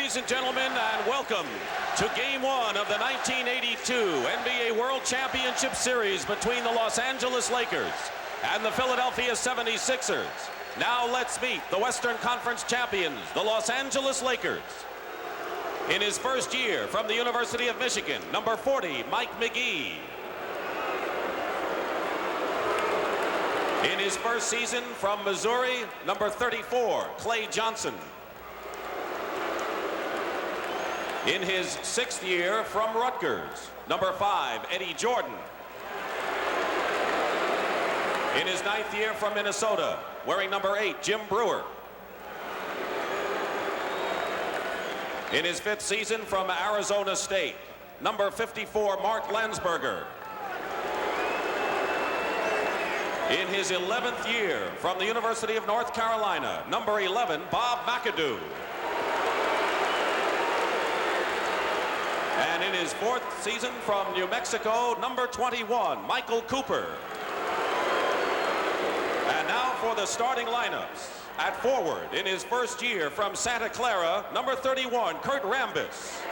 Ladies and gentlemen, and welcome to Game 1 of the 1982 NBA World Championship Series between the Los Angeles Lakers and the Philadelphia 76ers. Now let's meet the Western Conference champions, the Los Angeles Lakers. In his first year from the University of Michigan, number 40, Mike McGee. In his first season from Missouri, number 34, Clay Johnson. In his sixth year from Rutgers, number 5, Eddie Jordan. In his ninth year from Minnesota, wearing number 8, Jim Brewer. In his fifth season from Arizona State, number 54, Mark Landsberger. In his 11th year from the University of North Carolina, number 11, Bob McAdoo. And in his fourth season from New Mexico, number 21, Michael Cooper. And now for the starting lineups. At forward, in his first year from Santa Clara, number 31, Kurt Rambis.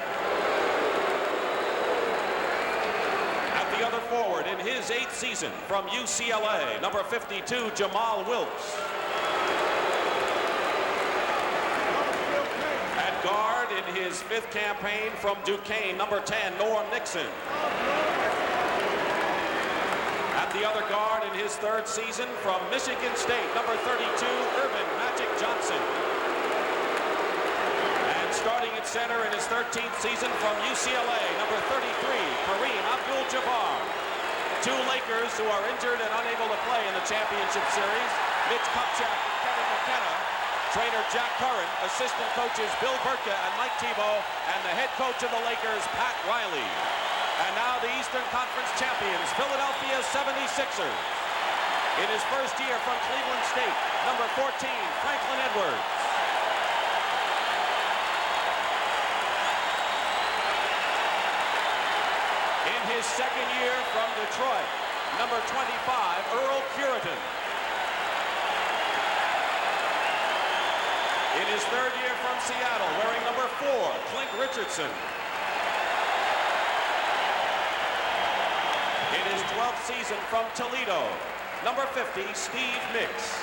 At the other forward, in his 8th season from UCLA, number 52, Jamal Wilkes. At guard, in his 5th campaign from Duquesne, number 10, Norm Nixon. At the other guard, in his 3rd season from Michigan State, number 32, Irvin Magic Johnson. And starting at center in his 13th season from UCLA, number 33, Kareem Abdul-Jabbar. 2 Lakers who are injured and unable to play in the championship series, Mitch Kupchak and Kevin McKenna. Trainer Jack Curran, assistant coaches Bill Burka and Mike Thibault, and the head coach of the Lakers, Pat Riley. And now the Eastern Conference champions, Philadelphia 76ers. In his first year from Cleveland State, number 14, Franklin Edwards. In his second year from Detroit, number 25, Earl Curitan. In his 3rd year from Seattle, wearing number 4, Clint Richardson. In his 12th season from Toledo, number 50, Steve Mix.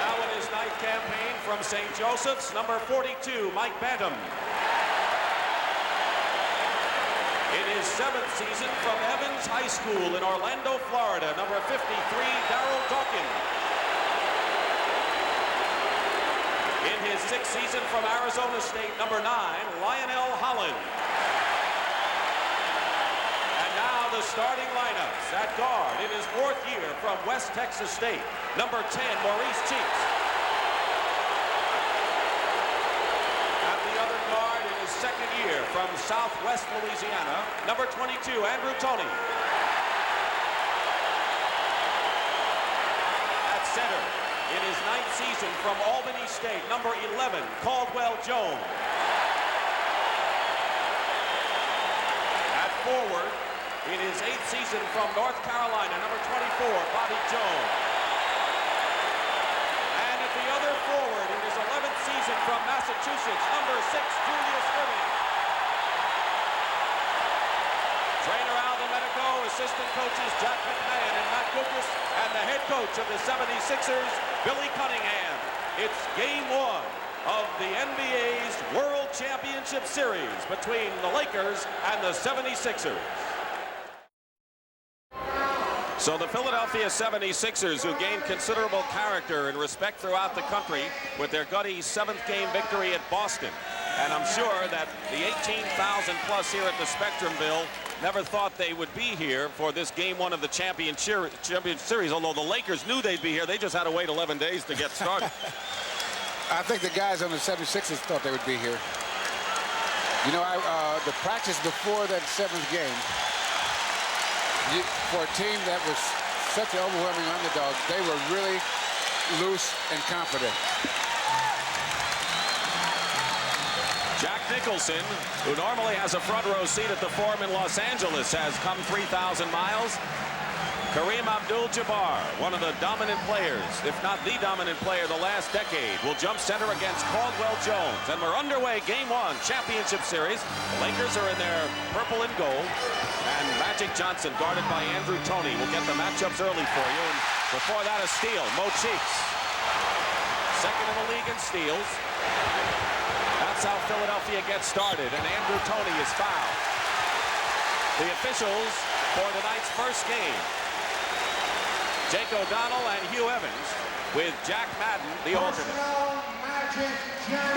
Now in his 9th campaign from St. Joseph's, number 42, Mike Bantam. In his 7th season from Evans High School in Orlando, Florida, number 53, Darryl Dawkins. In his 6th season from Arizona State, number 9, Lionel Holland. And now the starting lineups. At guard, in his 4th year from West Texas State, number 10, Maurice Cheeks. At the other guard, in his 2nd year from Southwest Louisiana, number 22, Andrew Toney. At center, in his 9th season from Albany State, number 11, Caldwell Jones. At forward, in his 8th season from North Carolina, number 24, Bobby Jones. And at the other forward, in his 11th season from Massachusetts, number 6, Julius Erving. Trainer Al Domenico, assistant coaches Jack McMahon and Matt Guokas, and the head coach of the 76ers, Billy Cunningham. It's Game 1 of the NBA's World Championship Series between the Lakers and the 76ers. So the Philadelphia 76ers, who gained considerable character and respect throughout the country with their gutty 7th game victory at Boston. And I'm sure that the 18,000 plus here at the Spectrumville never thought they would be here for this Game 1 of the championship series, although the Lakers knew they'd be here. They just had to wait 11 days to get started. I think the guys on the 76ers thought they would be here. You know, the practice before that 7th game, for a team that was such an overwhelming underdog, they were really loose and confident. Jack Nicholson, who normally has a front row seat at the Forum in Los Angeles, has come 3,000 miles. Kareem Abdul-Jabbar, one of the dominant players, if not the dominant player the last decade, will jump center against Caldwell Jones. And we're underway, game one, championship series. The Lakers are in their purple and gold. And Magic Johnson, guarded by Andrew Toney, will get the matchups early for you. And before that, a steal, Mo Cheeks. Second in the league in steals. That's how Philadelphia gets started. And Andrew Toney is fouled. The officials for tonight's first game, Jake O'Donnell and Hugh Evans, with Jack Madden, the alternate.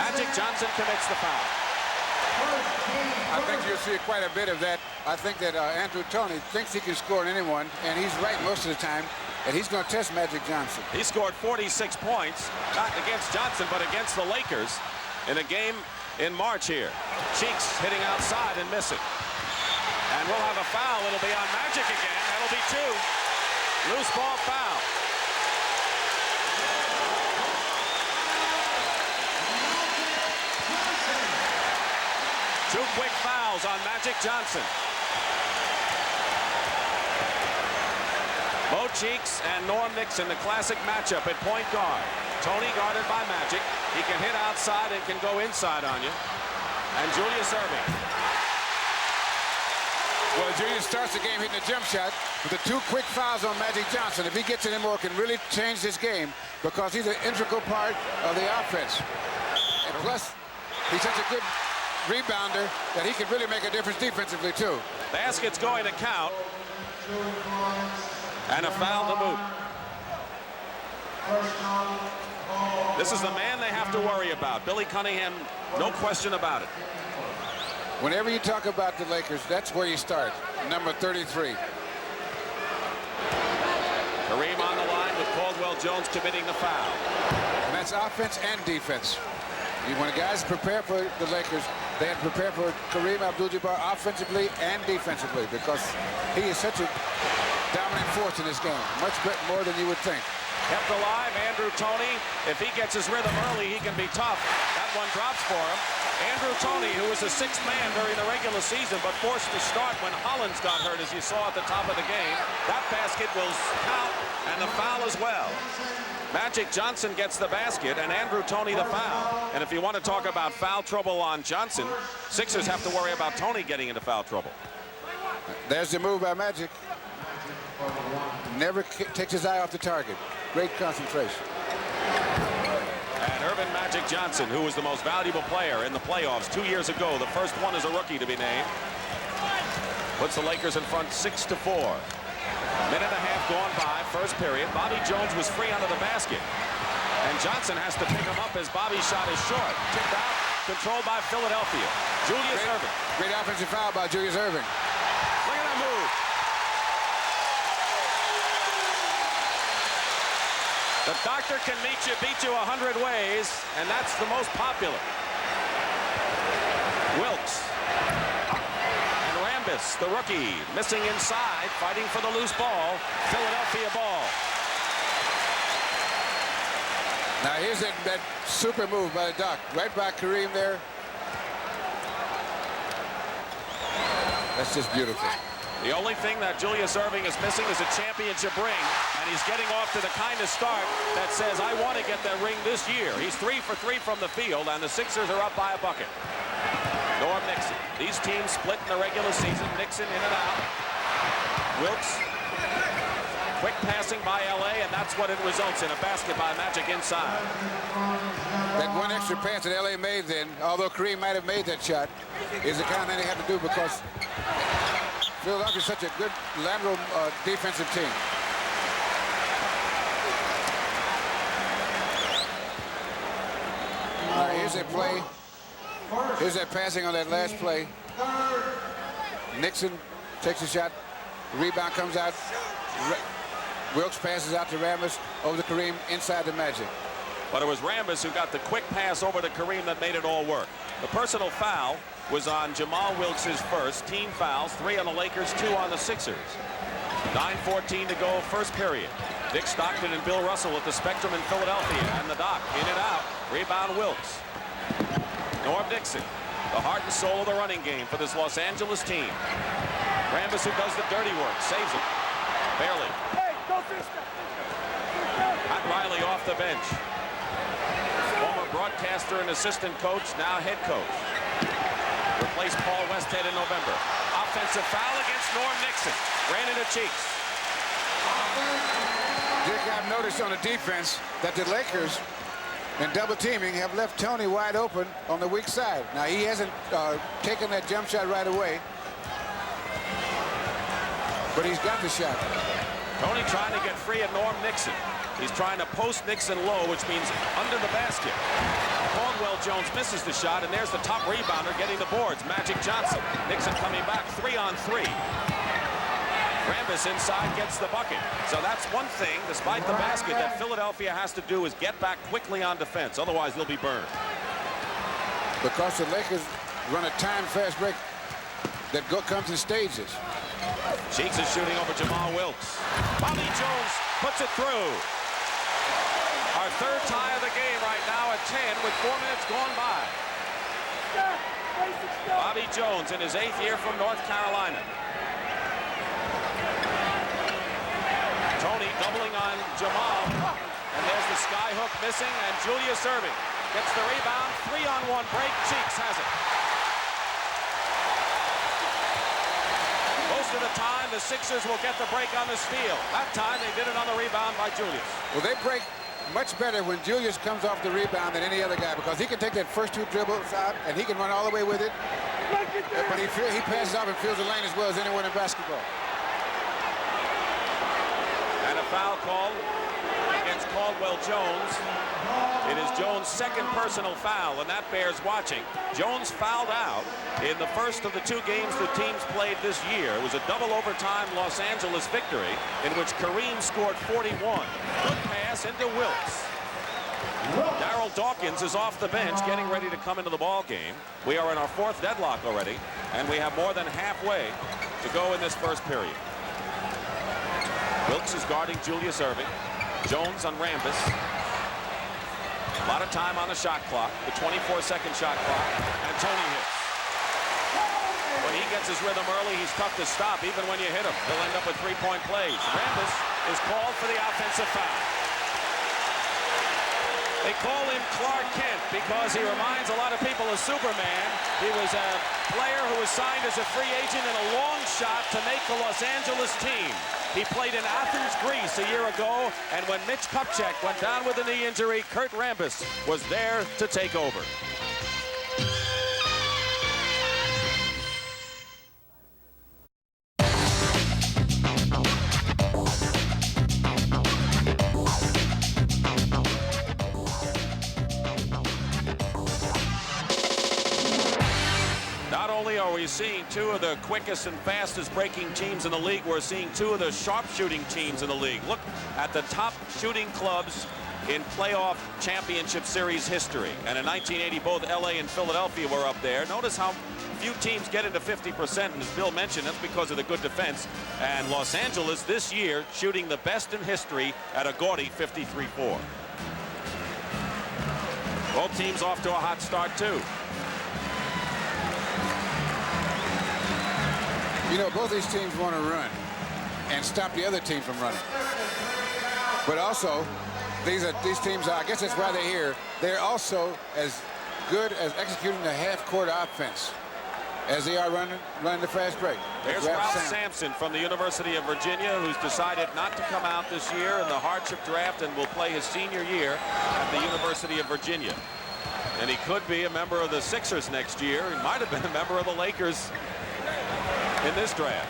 Magic Johnson commits the foul. I think you'll see quite a bit of that. I think that Andrew Toney thinks he can score on anyone, and he's right most of the time, and he's going to test Magic Johnson. He scored 46 points, not against Johnson, but against the Lakers in a game in March here. Cheeks hitting outside and missing. And we'll have a foul. It'll be on Magic again. That'll be two. Loose ball foul. Two quick fouls on Magic Johnson. Mo Cheeks and Norm Nixon, the classic matchup at point guard. Toney guarded by Magic. He can hit outside and can go inside on you. And Julius Erving. Well, Julius starts the game hitting a jump shot with the two quick fouls on Magic Johnson. If he gets any more, can really change this game because he's an integral part of the offense. And plus, he's such a good rebounder that he can really make a difference defensively, too. Basket's going to count. And a foul to boot. This is the man they have to worry about. Billy Cunningham, no question about it. Whenever you talk about the Lakers, that's where you start. Number 33. Kareem on the line with Caldwell Jones committing the foul. And that's offense and defense. When guys prepare for the Lakers, they have to prepare for Kareem Abdul-Jabbar offensively and defensively because he is such a dominant force in this game. Much more than you would think. Kept alive, Andrew Toney. If he gets his rhythm early, he can be tough. That one drops for him. Andrew Toney, who was the sixth man during the regular season, but forced to start when Hollins got hurt, as you saw at the top of the game. That basket will count, and the foul as well. Magic Johnson gets the basket, and Andrew Toney the foul. And if you want to talk about foul trouble on Johnson, Sixers have to worry about Toney getting into foul trouble. There's the move by Magic. Never takes his eye off the target. Great concentration. And Earvin Magic Johnson, who was the most valuable player in the playoffs 2 years ago, the first one as a rookie to be named, puts the Lakers in front 6-4. Minute and a half gone by, first period. Bobby Jones was free under the basket. And Johnson has to pick him up as Bobby's shot is short. Tipped out, controlled by Philadelphia. Julius Erving. Great offensive foul by Julius Erving. Look at that move. The doctor can beat you 100 ways, and that's the most popular. Wilkes. And Rambis, the rookie, missing inside, fighting for the loose ball. Philadelphia ball. Now here's that super move by the Doc. Right by Kareem there. That's just beautiful. The only thing that Julius Erving is missing is a championship ring, and he's getting off to the kind of start that says, I want to get that ring this year. He's 3 for 3 from the field, and the Sixers are up by a bucket. Norm Nixon. These teams split in the regular season. Nixon in and out. Wilkes. Quick passing by L.A., and that's what it results in, a basket by Magic inside. That one extra pass that L.A. made then, although Kareem might have made that shot, is the kind of thing they have to do because Philadelphia is such a good lateral defensive team. All right, here's that play. Here's that passing on that last play. Nixon takes a shot. The rebound comes out. Wilkes passes out to Rambis, over to Kareem, inside the Magic. But it was Rambis who got the quick pass over to Kareem that made it all work. The personal foul was on Jamal Wilkes' first. Team fouls, 3 on the Lakers, 2 on the Sixers. 9:14 to go, first period. Dick Stockton and Bill Russell at the Spectrum in Philadelphia, and the Doc in and out. Rebound Wilkes. Norm Nixon, the heart and soul of the running game for this Los Angeles team. Rambis, who does the dirty work, saves it. Barely. Pat Riley off the bench. Former broadcaster and assistant coach, now head coach. Replaced Paul Westhead in November. Offensive foul against Norm Nixon. Ran into Cheeks. Dick, I've noticed on the defense that the Lakers, in double teaming, have left Tony wide open on the weak side. Now, he hasn't taken that jump shot right away, but he's got the shot. Tony trying to get free of Norm Nixon. He's trying to post Nixon low, which means under the basket. Caldwell Jones misses the shot, and there's the top rebounder getting the boards, Magic Johnson. Nixon coming back 3-on-3. Rambis inside gets the bucket. So that's one thing, despite the basket, that Philadelphia has to do is get back quickly on defense. Otherwise, they'll be burned. Because the Lakers run a time fast break that comes in stages. Cheeks is shooting over Jamal Wilkes. Bobby Jones puts it through. Our third tie of the game right now at 10 with 4 minutes gone by. Bobby Jones in his 8th year from North Carolina. Tony doubling on Jamal. And there's the sky hook missing, and Julius Erving gets the rebound. 3-on-1 break. Cheeks has it. Most of the time, the Sixers will get the break on the steal. That time, they did it on the rebound by Julius. Well, they break much better when Julius comes off the rebound than any other guy, because he can take that first 2 dribbles out and he can run all the way with it. But he passes off and fills the lane as well as anyone in basketball. And a foul call against Caldwell Jones. It is Jones' second personal foul, and that bears watching. Jones fouled out in the first of the 2 games the teams played this year. It was a double overtime Los Angeles victory in which Kareem scored 41. Good pass into Wilkes. Darryl Dawkins is off the bench, getting ready to come into the ball game. We are in our 4th deadlock already, and we have more than halfway to go in this first period. Wilkes is guarding Julius Erving. Jones on Rambis. A lot of time on the shot clock, the 24-second shot clock, and Tony hits. When he gets his rhythm early, he's tough to stop, even when you hit him. He'll end up with 3-point plays. Rambis is called for the offensive foul. They call him Clark Kent because he reminds a lot of people of Superman. He was a player who was signed as a free agent in a long shot to make the Los Angeles team. He played in Athens, Greece a year ago, and when Mitch Kupchak went down with a knee injury, Kurt Rambis was there to take over. Are we seeing 2 of the quickest and fastest breaking teams in the league? We're seeing 2 of the sharp shooting teams in the league. Look at the top shooting clubs in playoff championship series history. And in 1980, both LA and Philadelphia were up there. Notice how few teams get into 50%, and as Bill mentioned, that's because of the good defense. And Los Angeles this year shooting the best in history at a gaudy 53-4. Both teams off to a hot start too. You know, both these teams want to run and stop the other team from running. But also, these teams are, I guess that's why they're here, they're also as good as executing the half-court offense as they are running the fast break. There's Ralph Sampson from the University of Virginia, who's decided not to come out this year in the hardship draft and will play his senior year at the University of Virginia. And he could be a member of the Sixers next year. He might have been a member of the Lakers in this draft.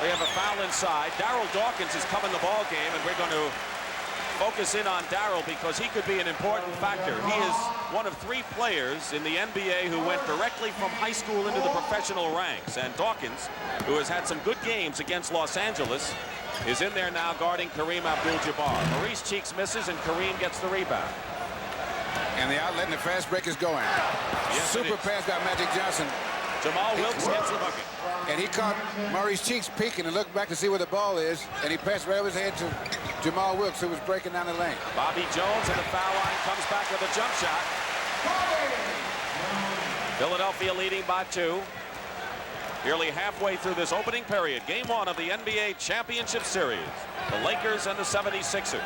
We have a foul inside. Darryl Dawkins is coming the ball game, and we're going to focus in on Darryl because he could be an important factor. He is one of 3 players in the NBA who went directly from high school into the professional ranks. And Dawkins, who has had some good games against Los Angeles, is in there now guarding Kareem Abdul-Jabbar. Maurice Cheeks misses, and Kareem gets the rebound. And the outlet and the fast break is going. Yes, super pass by Magic Johnson. Jamal Wilkes gets the bucket. And he caught Maurice Cheeks peeking and looked back to see where the ball is, and he passed right over his head to Jamal Wilkes, who was breaking down the lane. Bobby Jones at the foul line comes back with a jump shot. Philadelphia leading by 2. Nearly halfway through this opening period, game one of the NBA Championship Series. The Lakers and the 76ers.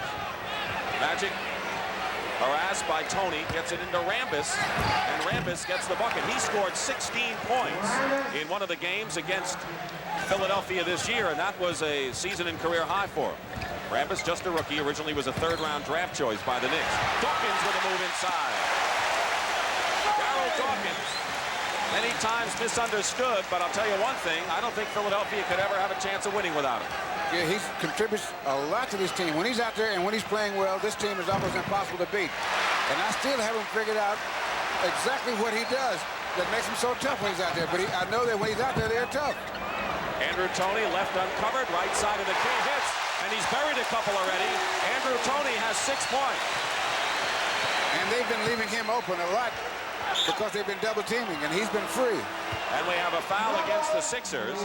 Magic, harassed by Tony, gets it into Rambis, and Rambis gets the bucket. He scored 16 points in one of the games against Philadelphia this year, and that was a season and career high for him. Rambis, just a rookie, originally was a third-round draft choice by the Knicks. Dawkins with a move inside. Darryl Dawkins, many times misunderstood, but I'll tell you one thing, I don't think Philadelphia could ever have a chance of winning without him. Yeah, he contributes a lot to this team. When he's out there and when he's playing well, this team is almost impossible to beat. And I still haven't figured out exactly what he does that makes him so tough when he's out there. But I know that when he's out there, they're tough. Andrew Toney left uncovered, right side of the key, hits, and he's buried a couple already. Andrew Toney has 6 points. And they've been leaving him open a lot because they've been double teaming, and he's been free. And we have a foul against the Sixers,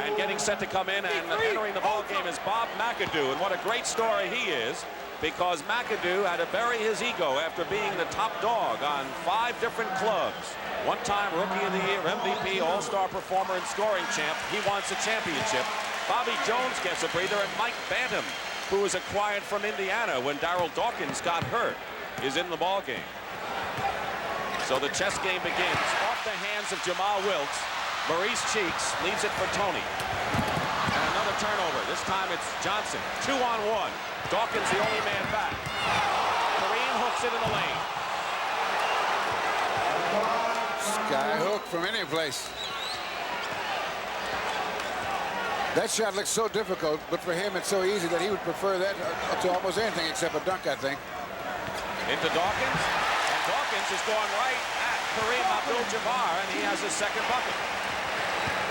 and getting set to come in and entering the ball game is Bob McAdoo. And what a great story he is, because McAdoo had to bury his ego after being the top dog on 5 different clubs. One-time Rookie of the Year, MVP, All-Star Performer, and scoring champ. He wants a championship. Bobby Jones gets a breather, and Mike Bantam, who was acquired from Indiana when Darryl Dawkins got hurt, is in the ball game. So the chess game begins. Off the hands of Jamal Wilkes. Maurice Cheeks leaves it for Toney. And another turnover. This time it's Johnson. 2-on-1. Dawkins the only man back. Kareem hooks it in the lane. Sky hook from any place. That shot looks so difficult, but for him it's so easy that he would prefer that to almost anything except a dunk, I think. Into Dawkins. Dawkins is going right at Kareem Abdul-Jabbar, and he has his second bucket.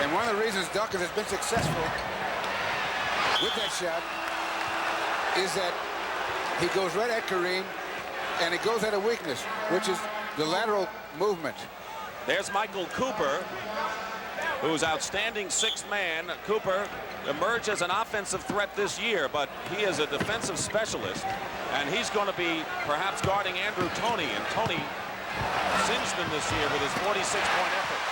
And one of the reasons Dawkins has been successful with that shot is that he goes right at Kareem, and he goes at a weakness, which is the lateral movement. There's Michael Cooper, who's outstanding sixth man. Cooper emerged as an offensive threat this year, but he is a defensive specialist, and he's going to be perhaps guarding Andrew Toney, and Toney singed him this year with his 46-point effort.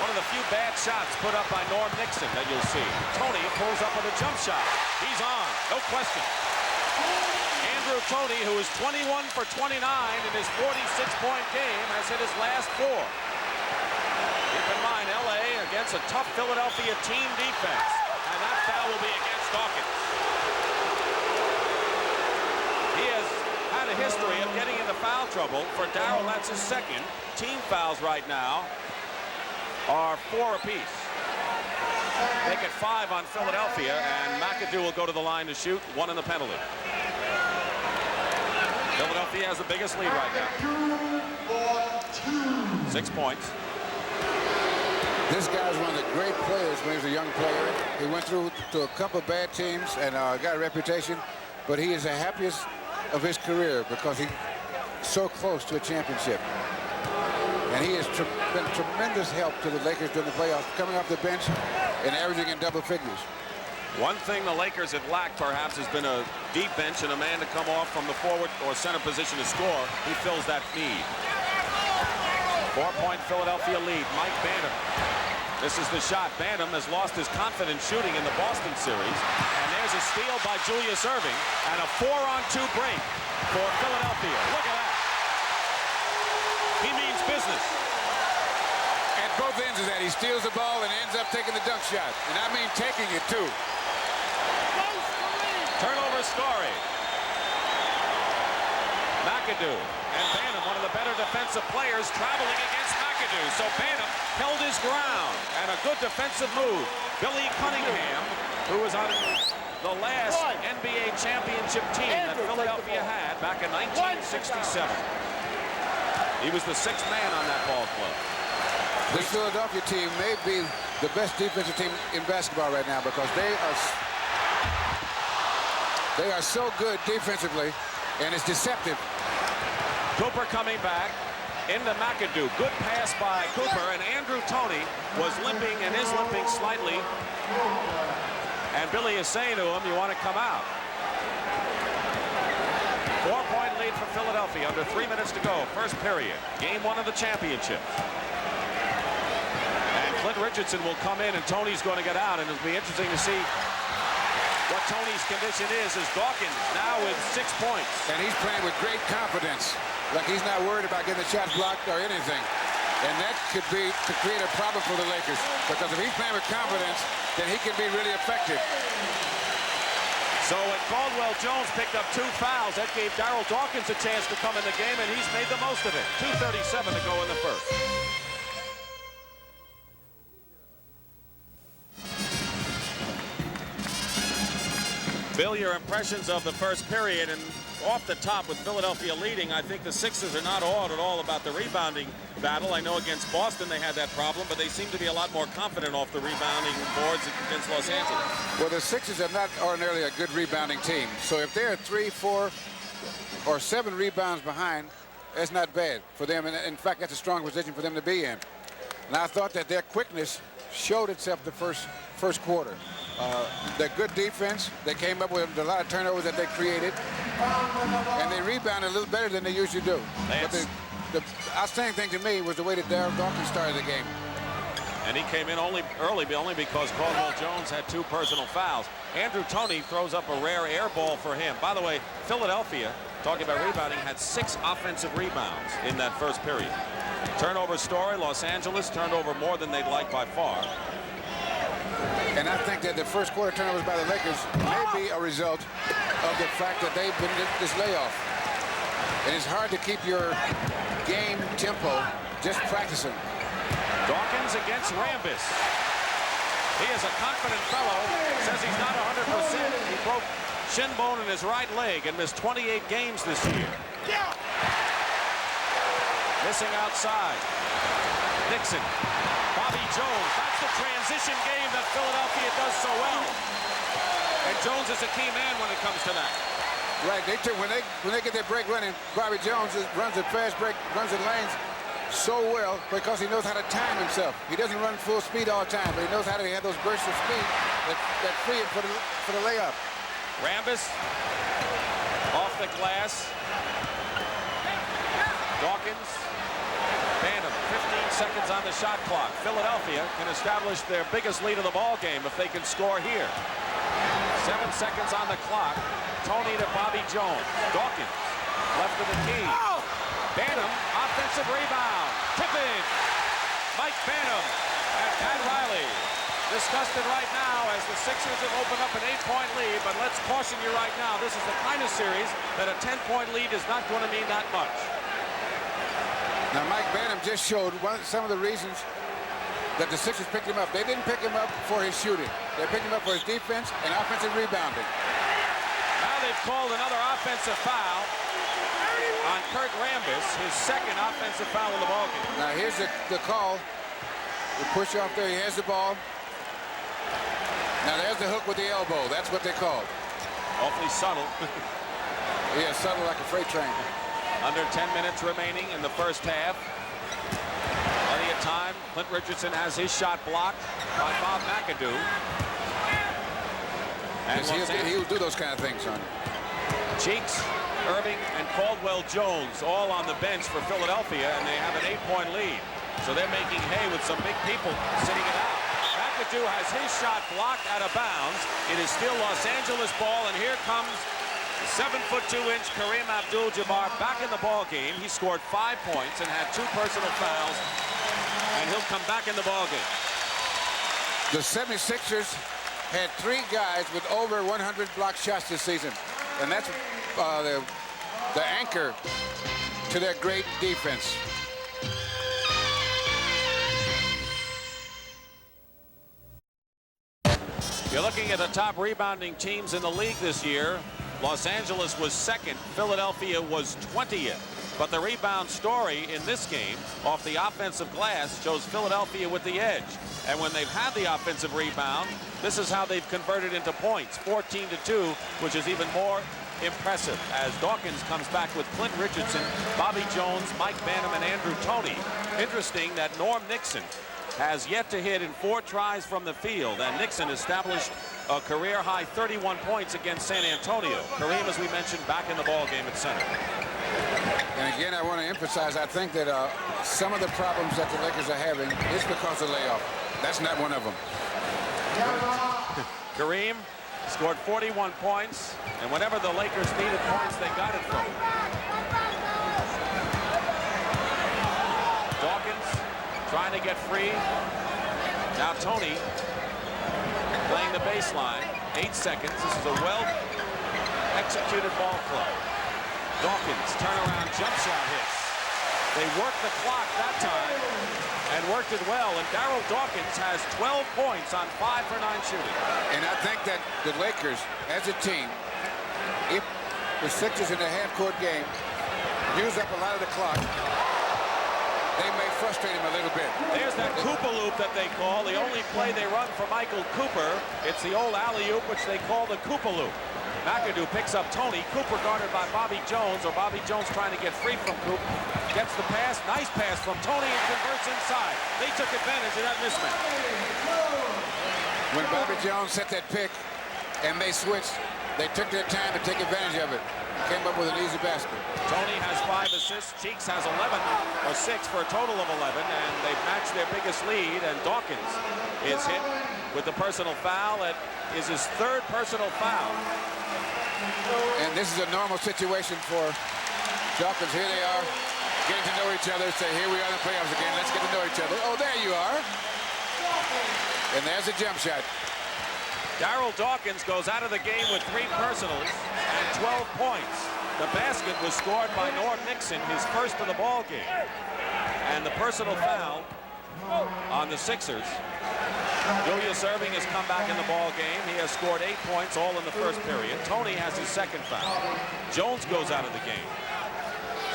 One of the few bad shots put up by Norm Nixon that you'll see. Toney pulls up with a jump shot. He's on, no question. Andrew Toney, who is 21 for 29 in his 46-point game, has hit his last 4. Keep in mind, LA against a tough Philadelphia team defense, and that foul will be against Dawkins. He has had a history of getting into foul trouble. For Darryl, that's his second. Team fouls right now are 4 apiece. Make it 5 on Philadelphia, and McAdoo will go to the line to shoot, 1 in the penalty. Philadelphia has the biggest lead right now. 6 points. This guy's one of the great players when he was a young player. He went through to a couple of bad teams and got a reputation, but he is the happiest of his career because he's so close to a championship. And he has been tremendous help to the Lakers during the playoffs, coming off the bench and averaging in double figures. One thing the Lakers have lacked, perhaps, has been a deep bench and a man to come off from the forward or center position to score. He fills that need. 4-point Philadelphia lead. Mike Bantam. This is the shot. Bantam has lost his confidence shooting in the Boston series. And there's a steal by Julius Erving and a 4-on-2 break for Philadelphia. Look at that. He means business. At both ends of that, he steals the ball and ends up taking the dunk shot. And I mean taking it, too. Turnover Story. McAdoo and Bantam, one of the better defensive players, traveling against McAdoo. So Bantam held his ground, and a good defensive move. Billy Cunningham, who was on the last NBA championship team that Philadelphia had back in 1967. He was the 6th man on that ball club. This Philadelphia team may be the best defensive team in basketball right now because they are so good defensively, and it's deceptive. Cooper coming back into McAdoo. Good pass by Cooper, and Andrew Toney was limping and is limping slightly. And Billy is saying to him, you want to come out. 4-point lead for Philadelphia, under 3 minutes to go. First period, game 1 of the championship. And Clint Richardson will come in, and Tony's going to get out, and it'll be interesting to see what Tony's condition is as Dawkins now with 6 points. And he's playing with great confidence, like he's not worried about getting the shots blocked or anything. And that could create a problem for the Lakers, because if he's playing with confidence, then he can be really effective. So when Caldwell Jones picked up 2 fouls, that gave Darryl Dawkins a chance to come in the game, and he's made the most of it. 2:37 to go in the first. Bill, your impressions of the first period, and off the top with Philadelphia leading, I think the Sixers are not awed at all about the rebounding battle. I know against Boston they had that problem, but they seem to be a lot more confident off the rebounding boards against Los Angeles. Well, the Sixers are not ordinarily a good rebounding team. So if they're 3, 4, or 7 rebounds behind, that's not bad for them. And in fact, that's a strong position for them to be in. And I thought that their quickness showed itself the first quarter. Their good defense, they came up with a lot of turnovers that they created, and they rebounded a little better than they usually do. But the outstanding thing to me was the way that Darryl Dawkins started the game. And he came in early because Caldwell Jones had 2 personal fouls. Andrew Toney throws up a rare air ball for him. By the way, Philadelphia, talking about rebounding, had 6 offensive rebounds in that first period. Turnover story, Los Angeles turned over more than they'd like by far. And I think that the first quarter turnovers by the Lakers may be a result of the fact that they've been in this layoff. And it's hard to keep your game tempo just practicing. Dawkins against Rambis. He is a confident fellow, says he's not 100%. He broke shin bone in his right leg and missed 28 games this year. Missing outside. Nixon. Bobby Jones. That's the transition game that Philadelphia does so well. And Jones is a key man when it comes to that. Right. When they get their break running, Bobby Jones runs a fast break, runs the lanes so well because he knows how to time himself. He doesn't run full speed all the time, but he knows how to have those bursts of speed that free him for the layup. Rambis off the glass. Dawkins. Banham, 15 seconds on the shot clock. Philadelphia can establish their biggest lead of the ball game if they can score here. 7 seconds on the clock. Toney to Bobby Jones. Dawkins left of the key. Banham, offensive rebound. Tipping. Mike Banham and Pat Riley discussed it right now as the Sixers have opened up an 8-point lead, but let's caution you right now, this is the kind of series that a 10-point lead is not going to mean that much. Now, Mike Banham just showed some of the reasons that the Sixers picked him up. They didn't pick him up for his shooting. They picked him up for his defense and offensive rebounding. Now they've called another offensive foul on Kurt Rambis, his second offensive foul in the ballgame. Now, here's the call. The push off there. He has the ball. Now, there's the hook with the elbow. That's what they called. Awfully subtle. Yeah, subtle like a freight train. Under 10 minutes remaining in the first half. Plenty of time. Clint Richardson has his shot blocked by Bob McAdoo. And Yes, he'll do those kind of things, son. Cheeks, Irving, and Caldwell Jones all on the bench for Philadelphia, and they have an 8-point lead. So they're making hay with some big people sitting it out. McAdoo has his shot blocked out of bounds. It is still Los Angeles ball, and here comes 7'2" Kareem Abdul-Jabbar back in the ball game. He scored 5 points and had 2 personal fouls, and he'll come back in the ball game. The 76ers had 3 guys with over 100 block shots this season, and that's the anchor to their great defense. You're looking at the top rebounding teams in the league this year. Los Angeles was 2nd, Philadelphia was 20th. But the rebound story in this game off the offensive glass shows Philadelphia with the edge. And when they've had the offensive rebound, this is how they've converted into points, 14-2, which is even more impressive as Dawkins comes back with Clint Richardson, Bobby Jones, Mike Banham, and Andrew Toney. Interesting that Norm Nixon has yet to hit in 4 tries from the field, and Nixon established a career-high 31 points against San Antonio. Kareem, as we mentioned, back in the ball game at center. And again, I want to emphasize, I think that some of the problems that the Lakers are having is because of layoff. That's not one of them. Kareem scored 41 points, and whenever the Lakers needed points, they got it from him. Dawkins trying to get free. Now Tony playing the baseline. 8 seconds. This is a well-executed ball club. Dawkins turnaround jump shot hits. They worked the clock that time and worked it well. And Darryl Dawkins has 12 points on 5 for 9 shooting. And I think that the Lakers, as a team, if the Sixers in the half-court game use up a lot of the clock, they may frustrate him a little bit. There's that Cooper loop that they call. The only play they run for Michael Cooper. It's the old alley-oop, which they call the Cooper loop. McAdoo picks up Tony. Cooper guarded by Bobby Jones, or Bobby Jones trying to get free from Cooper. Gets the pass. Nice pass from Tony and converts inside. They took advantage of that mismatch. When Bobby Jones set that pick and they switched, they took their time to take advantage of it. Came up with an easy basket. Tony has 5 assists. Cheeks has 11 or 6 for a total of 11, and they've matched their biggest lead. And Dawkins is hit with the personal foul. That is his 3rd personal foul. And this is a normal situation for Dawkins. Here they are, getting to know each other. Say, here we are in the playoffs again. Let's get to know each other. Oh, there you are. And there's a jump shot. Darryl Dawkins goes out of the game with 3 personals and 12 points. The basket was scored by Norm Nixon, his first of the ball game. And the personal foul on the Sixers. Julius Erving has come back in the ball game. He has scored 8 points, all in the first period. Tony has his 2nd foul. Jones goes out of the game.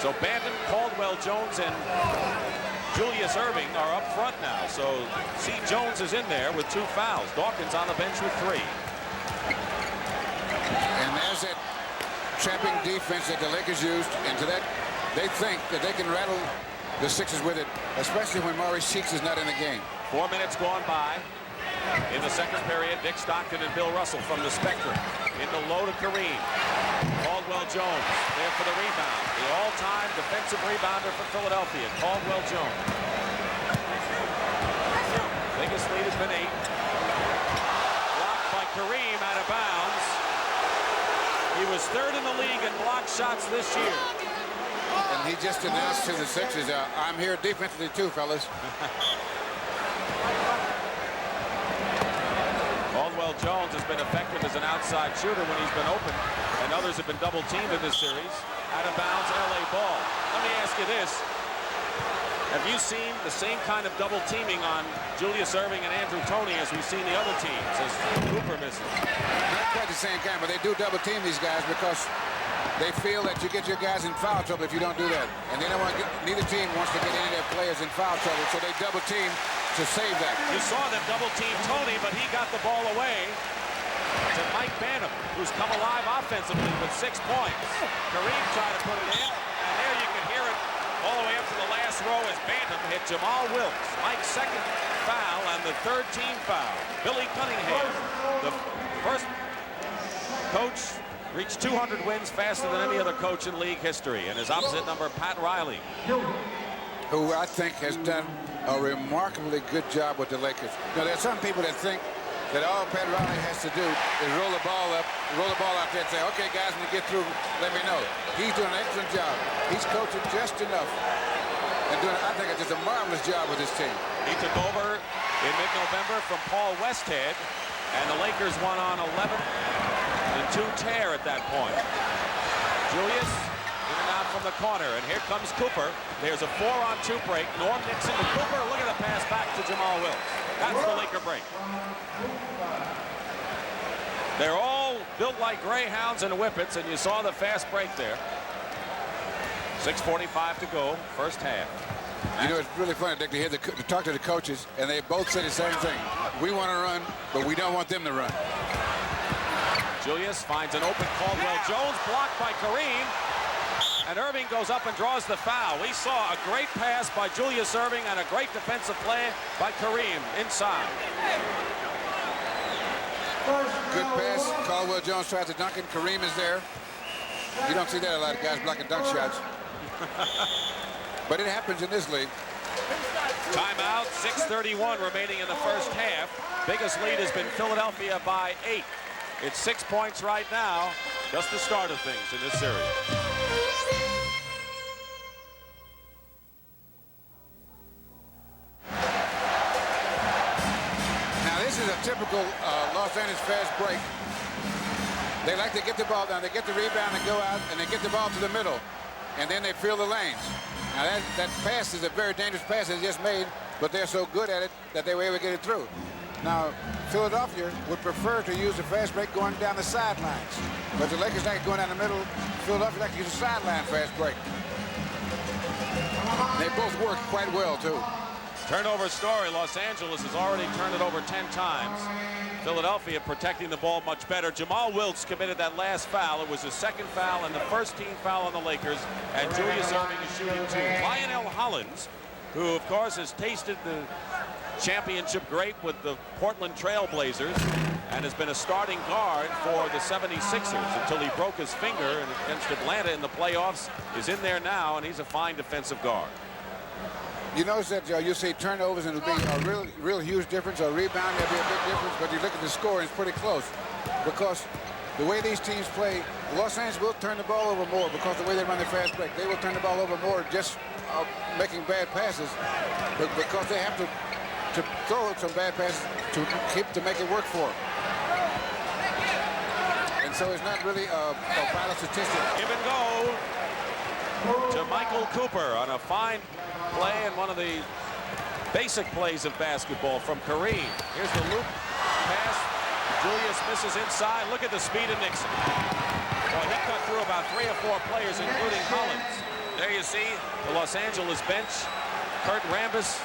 So Banton, Caldwell, Jones, and Julius Erving are up front now. So C. Jones is in there with 2 fouls. Dawkins on the bench with 3. And there's that trapping defense that the Lakers used. And to that, they think that they can rattle the Sixers with it, especially when Maurice Cheeks is not in the game. 4 minutes gone by. In the 2nd period, Dick Stockton and Bill Russell from the Spectrum. In the low to Kareem. Caldwell Jones there for the rebound. The all-time defensive rebounder for Philadelphia, Caldwell Jones. Biggest lead has been 8. Blocked by Kareem out of bounds. He was 3rd in the league in blocked shots this year. And he just announced to the Sixers, I'm here defensively too, fellas. Caldwell Jones has been effective as an outside shooter when he's been open, and others have been double-teamed in this series. Out of bounds, LA ball. Let me ask you this. Have you seen the same kind of double-teaming on Julius Erving and Andrew Toney as we've seen the other teams, as Cooper misses? Not quite the same kind, but they do double-team these guys because they feel that you get your guys in foul trouble if you don't do that. And they don't want to neither team wants to get any of their players in foul trouble, so they double-team to save that. You saw them double-team Tony, but he got the ball away to Mike Banham, who's come alive offensively with 6 points. Kareem tried to put it in, and there you can hear it all the way up to the last row as Banham hit Jamal Wilkes. Mike's 2nd foul and the 3rd team foul. Billy Cunningham, the first coach, reached 200 wins faster than any other coach in league history. And his opposite number, Pat Riley, who I think has done a remarkably good job with the Lakers. Now, there are some people that think that all Pat Riley has to do is roll the ball out there and say, okay, guys, when you get through, let me know. He's doing an excellent job. He's coaching just enough and doing, I think, just a marvelous job with his team. He took over in mid-November from Paul Westhead, and the Lakers won on 11-2 tear at that point. Julius in and out from the corner, and here comes Cooper. There's a 4-on-2 break. Norm Nixon to Cooper. Look at the pass back to Jamal Wilkes. That's the Laker break. They're all built like greyhounds and whippets, and you saw the fast break there. 6:45 to go, first half. You know, it's really funny, Dick, to talk to the coaches, and they both say the same thing. We want to run, but we don't want them to run. Julius finds an open Caldwell Jones, blocked by Kareem. And Erving goes up and draws the foul. We saw a great pass by Julius Erving and a great defensive play by Kareem inside. Good pass. Caldwell Jones tries to dunk it. Kareem is there. You don't see that a lot of guys blocking dunk shots. But it happens in this league. Timeout, 6:31 remaining in the first half. Biggest lead has been Philadelphia by 8. It's 6 points right now. Just the start of things in this series. Now, this is a typical Los Angeles fast break. They like to get the ball down. They get the rebound and go out, and they get the ball to the middle. And then they fill the lanes. Now, that pass is a very dangerous pass they just made, but they're so good at it that they were able to get it through. Now, Philadelphia would prefer to use the fast break going down the sidelines. But the Lakers like it going down the middle. Philadelphia like to use a sideline fast break. They both work quite well, too. Turnover story. Los Angeles has already turned it over 10 times. Philadelphia protecting the ball much better. Jamal Wilkes committed that last foul. It was his second foul and the first team foul on the Lakers. And Julius Erving is shooting 2. Lionel Hollins, who, of course, has tasted the championship grape with the Portland Trail Blazers and has been a starting guard for the 76ers until he broke his finger against Atlanta in the playoffs, is in there now, and he's a fine defensive guard. You notice that you see turnovers and it'll be a real huge difference. A rebound, there'll be a big difference, but you look at the score, it's pretty close. Because the way these teams play, Los Angeles will turn the ball over more because the way they run the fast break. They will turn the ball over more just making bad passes, but because they have to throw some bad passes to make it work for them. And so it's not really a vital statistic. Give and go to Michael Cooper on a fine play and one of the basic plays of basketball from Kareem. Here's the loop pass. Julius misses inside. Look at the speed of Nixon. Well, he cut through about 3 or 4 players, including Hollins. There you see the Los Angeles bench. Kurt Rambis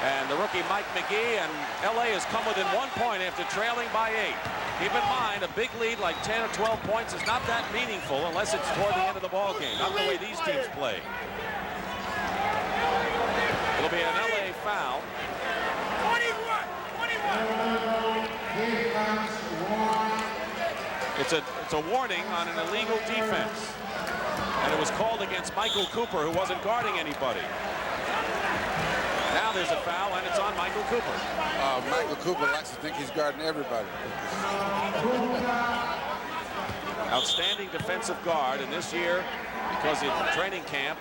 and the rookie Mike McGee, and LA has come within 1 point after trailing by 8. Keep in mind, a big lead like 10 or 12 points is not that meaningful unless it's toward the end of the ball game. Not the way these teams play. It'll be an LA foul. 21. It's a warning on an illegal defense, and it was called against Michael Cooper, who wasn't guarding anybody. Now there's a foul, and it's on Michael Cooper. Michael Cooper likes to think he's guarding everybody. Outstanding defensive guard, and this year, because in training camp,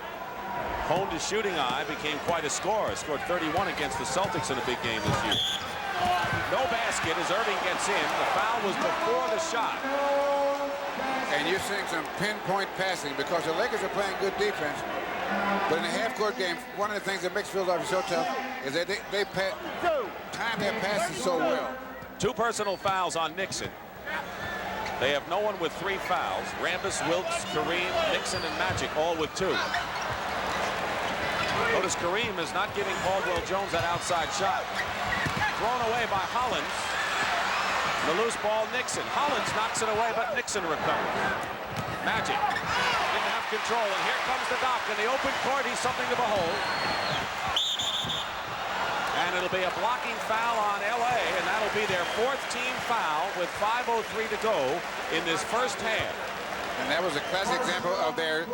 honed his shooting eye, became quite a scorer. Scored 31 against the Celtics in a big game this year. No basket as Erving gets in. The foul was before the shot. And you're seeing some pinpoint passing because the Lakers are playing good defense. But in a half-court game, one of the things that makes Philadelphia so tough is that they time their passes so well. 2 personal fouls on Nixon. They have no one with 3 fouls. Rambis, Wilkes, Kareem, Nixon, and Magic all with 2. Notice Kareem is not giving Caldwell Jones that outside shot. Thrown away by Hollins. The loose ball, Nixon. Hollins knocks it away, but Nixon recovers. Magic didn't have control, and here comes the Doc in the open court. He's something to behold. And it'll be a blocking foul on LA, and that'll be their 4th team foul with 5:03 to go in this first half. And that was a classic example of their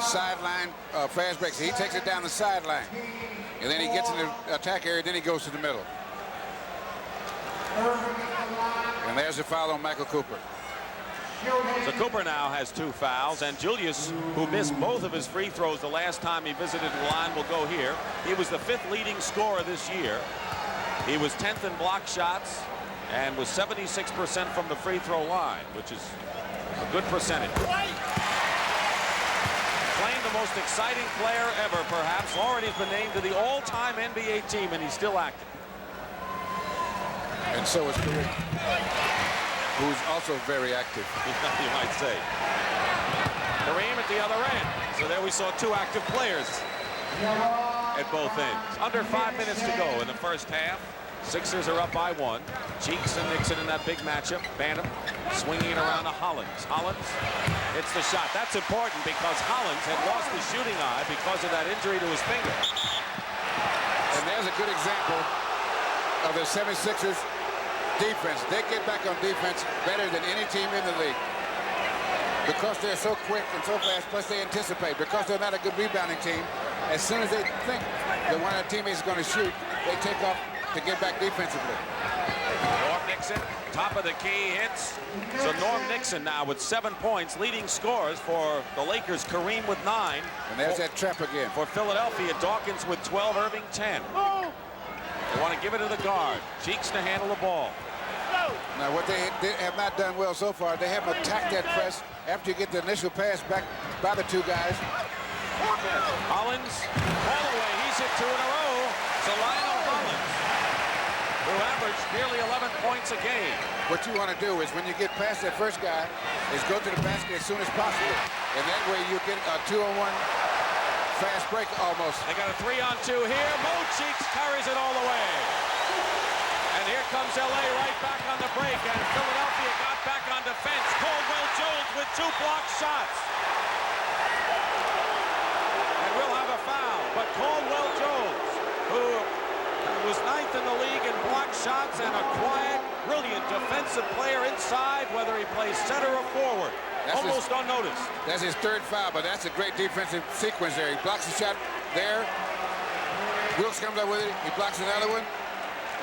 sideline fast breaks. He takes it down the sideline, and then he gets in the attack area, then he goes to the middle. And there's a foul on Michael Cooper. So Cooper now has 2 fouls, and Julius, who missed both of his free throws the last time he visited the line, will go here. He was the 5th leading scorer this year. He was 10th in block shots and was 76% from the free throw line, which is a good percentage. Playing the most exciting player ever, perhaps. Already has been named to the all-time NBA team, and he's still active. And so is Kareem, who's also very active. You might say. Kareem at the other end. So there we saw 2 active players at both ends. Under 5 minutes to go in the first half. Sixers are up by 1. Cheeks and Nixon in that big matchup. Bantam swinging it around to Hollins. Hollins hits the shot. That's important because Hollins had lost his shooting eye because of that injury to his finger. And there's a good example of the 76ers defense. They get back on defense better than any team in the league. because they're so quick and so fast, plus they anticipate. Because they're not a good rebounding team, as soon as they think that one of their teammates is going to shoot, they take off to get back defensively. Norm Nixon, top of the key, hits. So Norm Nixon now with 7 points, leading scorers for the Lakers. Kareem with 9. And there's that trap again. For Philadelphia, Dawkins with 12, Irving 10. They want to give it to the guard. Cheeks to handle the ball. Now, what they have not done well so far, they haven't attacked that press after you get the initial pass back by the two guys. Hollins, all the way. He's hit 2 in a row. So Lionel Hollins, who averaged nearly 11 points a game. What you want to do is when you get past that first guy is go to the basket as soon as possible. And that way you get a 2-on-1 fast break almost. They got a 3-on-2 here. Mo Cheeks carries it all the way. And here comes LA right back on the break. And Philadelphia got back on defense. Caldwell Jones with 2 blocked shots. And we'll have a foul. But Caldwell Jones, who was 9th in the league in blocked shots and a quiet, brilliant defensive player inside, whether he plays center or forward. Almost unnoticed. That's his 3rd foul, but that's a great defensive sequence there. He blocks the shot there. Wilkes comes up with it. He blocks another one.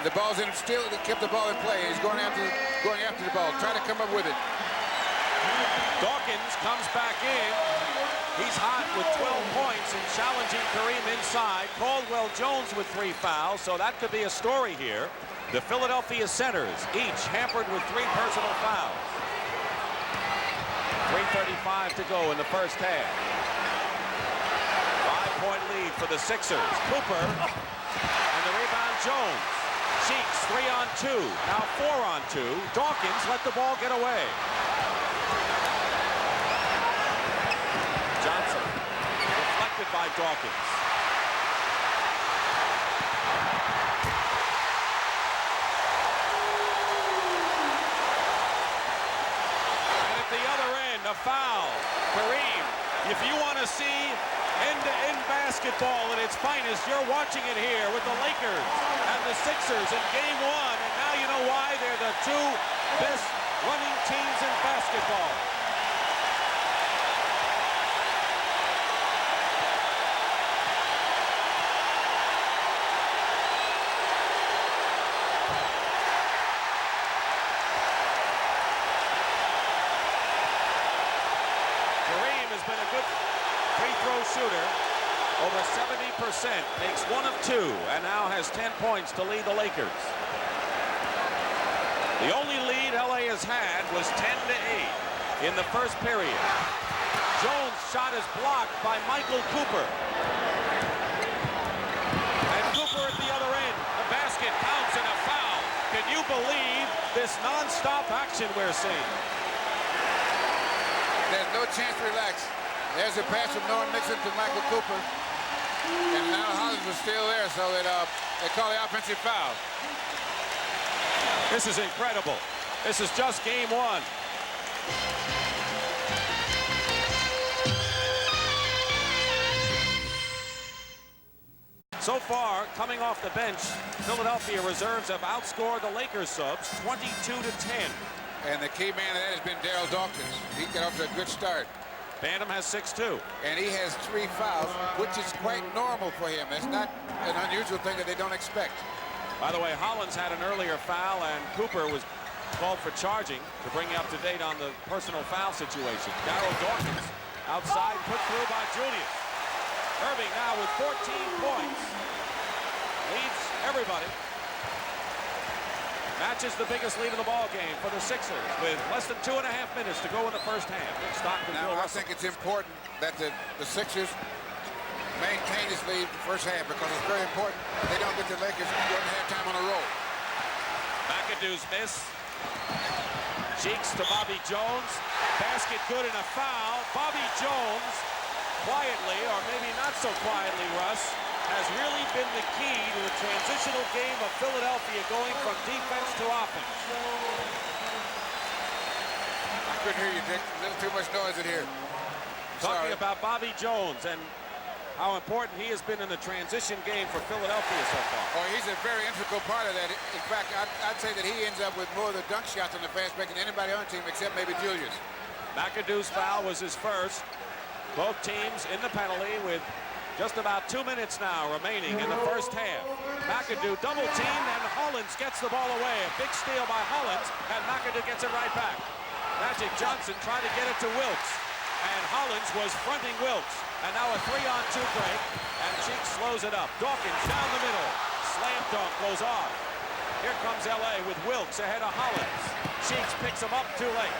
The ball's in still. He kept the ball in play. He's going after the ball. Try to come up with it. Dawkins comes back in. He's hot with 12 points and challenging Kareem inside. Caldwell Jones with 3 fouls, so that could be a story here. The Philadelphia centers, each hampered with 3 personal fouls. 3:35 to go in the first half. 5-point lead for the Sixers. Cooper, and the rebound Jones. Cheeks, 3-on-2, now 4-on-2. Dawkins let the ball get away. Johnson, deflected by Dawkins. And at the other end, a foul. Kareem, if you want to see end-to-end basketball at its finest, you're watching it here with the Lakers and the Sixers in Game 1. And now you know why they're the 2 best running teams in basketball. Shooter, over 70%, makes 1 of 2, and now has 10 points to lead the Lakers. The only lead LA has had was 10-8 in the first period. Jones' shot is blocked by Michael Cooper. And Cooper at the other end. The basket counts and a foul. Can you believe this non-stop action we're seeing? There's no chance to relax. There's a pass from Norm Nixon to Michael Cooper. And now Hollins was still there, so they call the offensive foul. This is incredible. This is just Game 1. So far, coming off the bench, Philadelphia reserves have outscored the Lakers subs 22-10. And the key man of that has been Darryl Dawkins. He got off to a good start. Bantam has 6 too. And he has 3 fouls, which is quite normal for him. It's not an unusual thing that they don't expect. By the way, Hollins had an earlier foul, and Cooper was called for charging to bring you up to date on the personal foul situation. Darryl Dawkins outside, put through by Julius. Irving now with 14 points. Leads everybody. Matches the biggest lead of the ball game for the Sixers with less than 2.5 minutes to go in the first half. Nick Stockton, now, Bill I think it's important that the Sixers maintain this lead the first half because it's very important they don't get the Lakers one halftime on a roll. McAdoo's miss. Cheeks to Bobby Jones. Basket good and a foul. Bobby Jones, quietly, or maybe not so quietly, Russ, has really been the key to the transitional game of Philadelphia going from defense to offense. I couldn't hear you, Dick. A little too much noise in here. Talking about Bobby Jones and how important he has been in the transition game for Philadelphia so far. Oh, he's a very integral part of that. In fact, I'd say that he ends up with more of the dunk shots on the fast break than anybody on the team except maybe Julius. McAdoo's foul was his first. Both teams in the penalty with just about 2 minutes now remaining in the first half. McAdoo double teamed and Hollins gets the ball away. A big steal by Hollins and McAdoo gets it right back. Magic Johnson trying to get it to Wilkes. And Hollins was fronting Wilkes. And now a 3-on-2 break. And Cheeks slows it up. Dawkins down the middle. Slam dunk goes off. Here comes LA with Wilkes ahead of Hollins. Cheeks picks him up too late.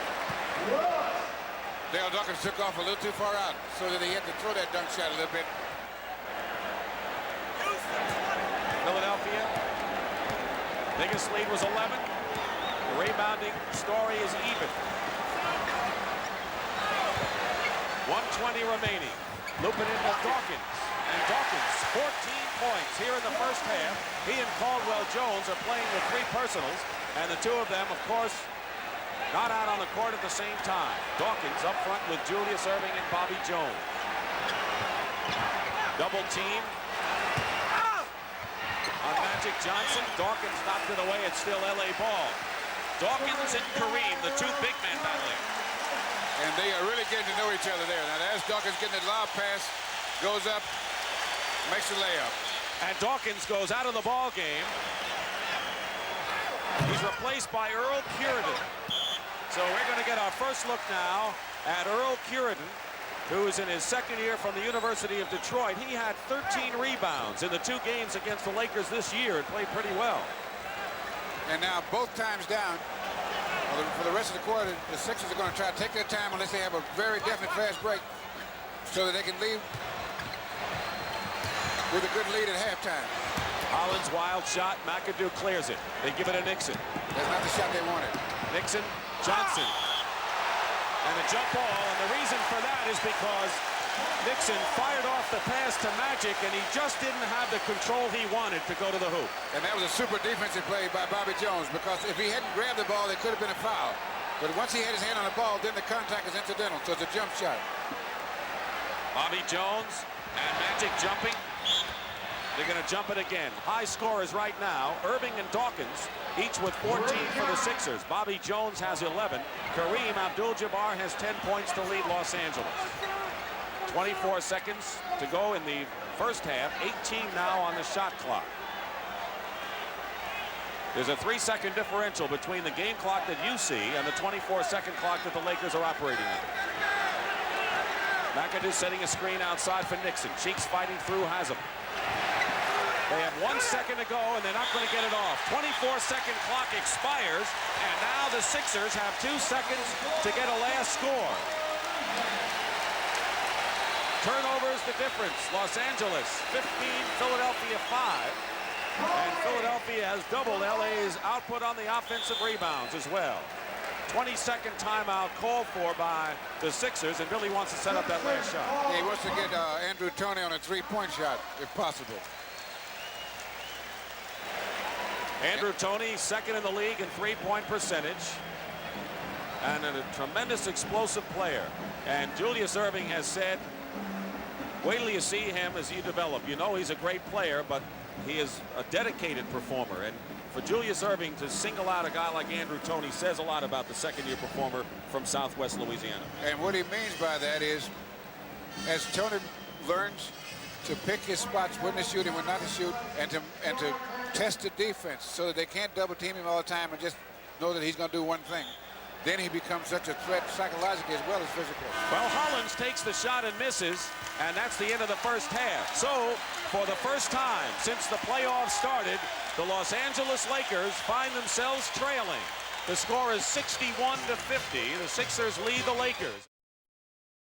Dale Dawkins took off a little too far out so that he had to throw that dunk shot a little bit. Philadelphia, biggest lead was 11. The rebounding story is even. 1:20 remaining. Looping into Dawkins. And Dawkins, 14 points here in the first half. He and Caldwell Jones are playing with 3 personals. And the two of them, of course, not out on the court at the same time. Dawkins up front with Julius Erving and Bobby Jones. Double team on Magic Johnson. Dawkins knocked it away. It's still LA ball. Dawkins and Kareem, the two big men battling. And they are really getting to know each other there. Now there's Dawkins getting a lob pass, goes up, makes the layup. And Dawkins goes out of the ball game. He's replaced by Earl Curidan. So we're going to get our first look now at Earl Curidan, who is in his second year from the University of Detroit. He had 13 rebounds in the 2 games against the Lakers this year and played pretty well. And now both times down, for the rest of the quarter, the Sixers are going to try to take their time unless they have a very definite fast break so that they can leave with a good lead at halftime. Hollins' wild shot. McAdoo clears it. They give it to Nixon. That's not the shot they wanted. Nixon, Johnson. And a jump ball. And the reason for that is because Nixon fired off the pass to Magic, and he just didn't have the control he wanted to go to the hoop. And that was a super defensive play by Bobby Jones, because if he hadn't grabbed the ball, it could have been a foul. But once he had his hand on the ball, then the contact is incidental, so it's a jump shot. Bobby Jones and Magic jumping. They're going to jump it again. High scorers right now, Erving and Dawkins, each with 14 for the Sixers. Bobby Jones has 11. Kareem Abdul-Jabbar has 10 points to lead Los Angeles. 24 seconds to go in the first half. 18 now on the shot clock. There's a 3-second differential between the game clock that you see and the 24-second clock that the Lakers are operating in. McAdoo setting a screen outside for Nixon. Cheeks fighting through, has him. They have 1 second to go, and they're not going to get it off. 24-second clock expires, and now the Sixers have 2 seconds to get a last score. Turnovers the difference. Los Angeles 15, Philadelphia 5. And Philadelphia has doubled LA's output on the offensive rebounds as well. 20-second timeout called for by the Sixers, and Billy wants to set up that last shot. Yeah, he wants to get Andrew Toney on a 3-point shot, if possible. Andrew Toney, second in the league in 3-point percentage, and a tremendous explosive player. And Julius Erving has said, wait till you see him as he develop. You know he's a great player, but he is a dedicated performer. And for Julius Erving to single out a guy like Andrew Toney says a lot about the second-year performer from Southwest Louisiana. And what he means by that is, as Toney learns to pick his spots, when to shoot and when not to shoot, and to test the defense so that they can't double team him all the time and just know that he's going to do one thing, then he becomes such a threat psychologically as well as physically. Well, Hollins takes the shot and misses, and that's the end of the first half. So, for the first time since the playoffs started, the Los Angeles Lakers find themselves trailing. The score is 61-50. The Sixers lead the Lakers.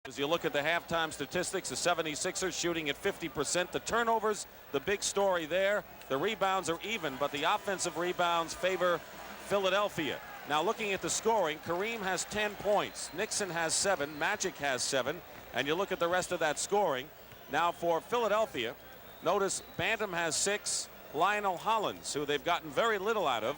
As you look at the halftime statistics, the 76ers shooting at 50%. The turnovers, the big story there. The rebounds are even, but the offensive rebounds favor Philadelphia. Now looking at the scoring, Kareem has 10 points. Nixon has 7. Magic has 7. And you look at the rest of that scoring. Now for Philadelphia, notice Bantam has 6. Lionel Hollins, who they've gotten very little out of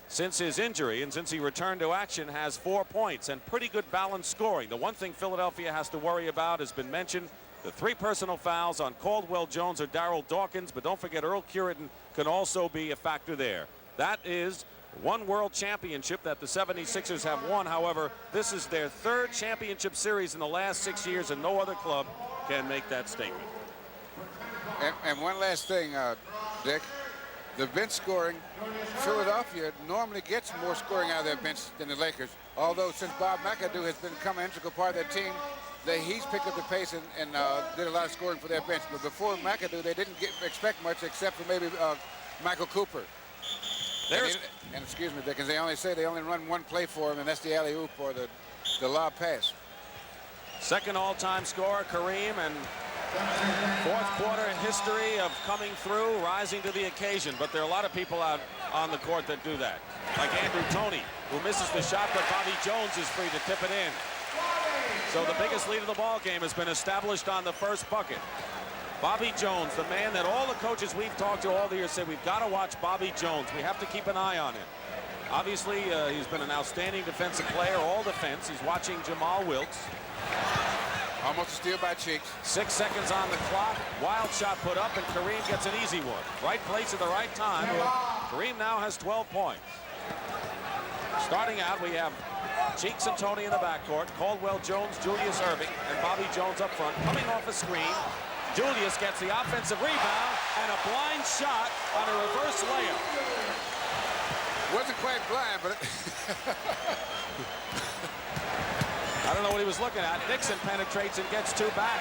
since his injury and since he returned to action, has 4 points and pretty good balanced scoring. The one thing Philadelphia has to worry about has been mentioned. The 3 personal fouls on Caldwell Jones or Darryl Dawkins, but don't forget Earl Curidan can also be a factor there. That is One world championship that the 76ers have won. However, this is their third championship series in the last 6 years, and no other club can make that statement. And one last thing, Dick. The bench scoring, Philadelphia normally gets more scoring out of their bench than the Lakers. Although since Bob McAdoo has become an integral part of their team, he's picked up the pace and did a lot of scoring for their bench. But before McAdoo, they didn't expect much except for maybe Michael Cooper. And excuse me, Dick, they only run one play for him, and that's the alley-oop or the lob pass. Second all-time scorer, Kareem, and fourth quarter in history of coming through, rising to the occasion. But there are a lot of people out on the court that do that. Like Andrew Toney, who misses the shot, but Bobby Jones is free to tip it in. So the biggest lead of the ball game has been established on the first bucket. Bobby Jones, the man that all the coaches we've talked to all the years say, we've got to watch Bobby Jones. We have to keep an eye on him. Obviously, he's been an outstanding defensive player, all defense. He's watching Jamal Wilkes. Almost a steal by Cheeks. 6 seconds on the clock. Wild shot put up, and Kareem gets an easy one. Right place at the right time. Kareem now has 12 points. Starting out, we have Cheeks and Toney in the backcourt. Caldwell Jones, Julius Erving, and Bobby Jones up front. Coming off a screen, Julius gets the offensive rebound and a blind shot on a reverse layup. Wasn't quite blind, but I don't know what he was looking at. Nixon penetrates and gets two back.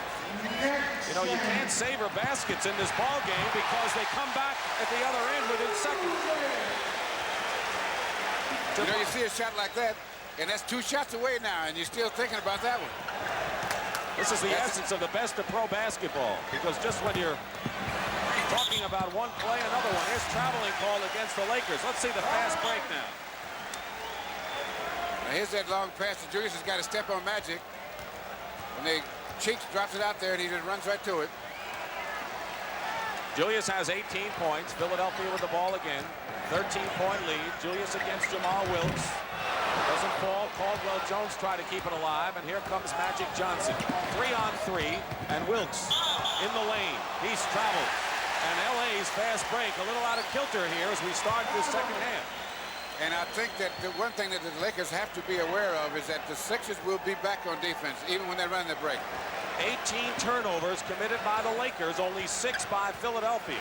You know, you can't savor baskets in this ball game because they come back at the other end within seconds. You know, you see a shot like that, and that's 2 shots away now, and you're still thinking about that one. This is the essence of the best of pro basketball, because just when you're talking about one play, another one. Here's traveling call against the Lakers. Let's see the fast break now. Now here's that long pass. Julius has got to step on Magic. When Cheeks drops it out there, and he just runs right to it. Julius has 18 points. Philadelphia with the ball again. 13-point lead. Julius against Jamal Wilkes. Doesn't fall. Caldwell Jones try to keep it alive, and here comes Magic Johnson. 3-on-3, and Wilkes in the lane. He's traveled. And LA's fast break a little out of kilter here as we start this second half. And I think that the one thing that the Lakers have to be aware of is that the Sixers will be back on defense, even when they run the break. 18 turnovers committed by the Lakers, only 6 by Philadelphia.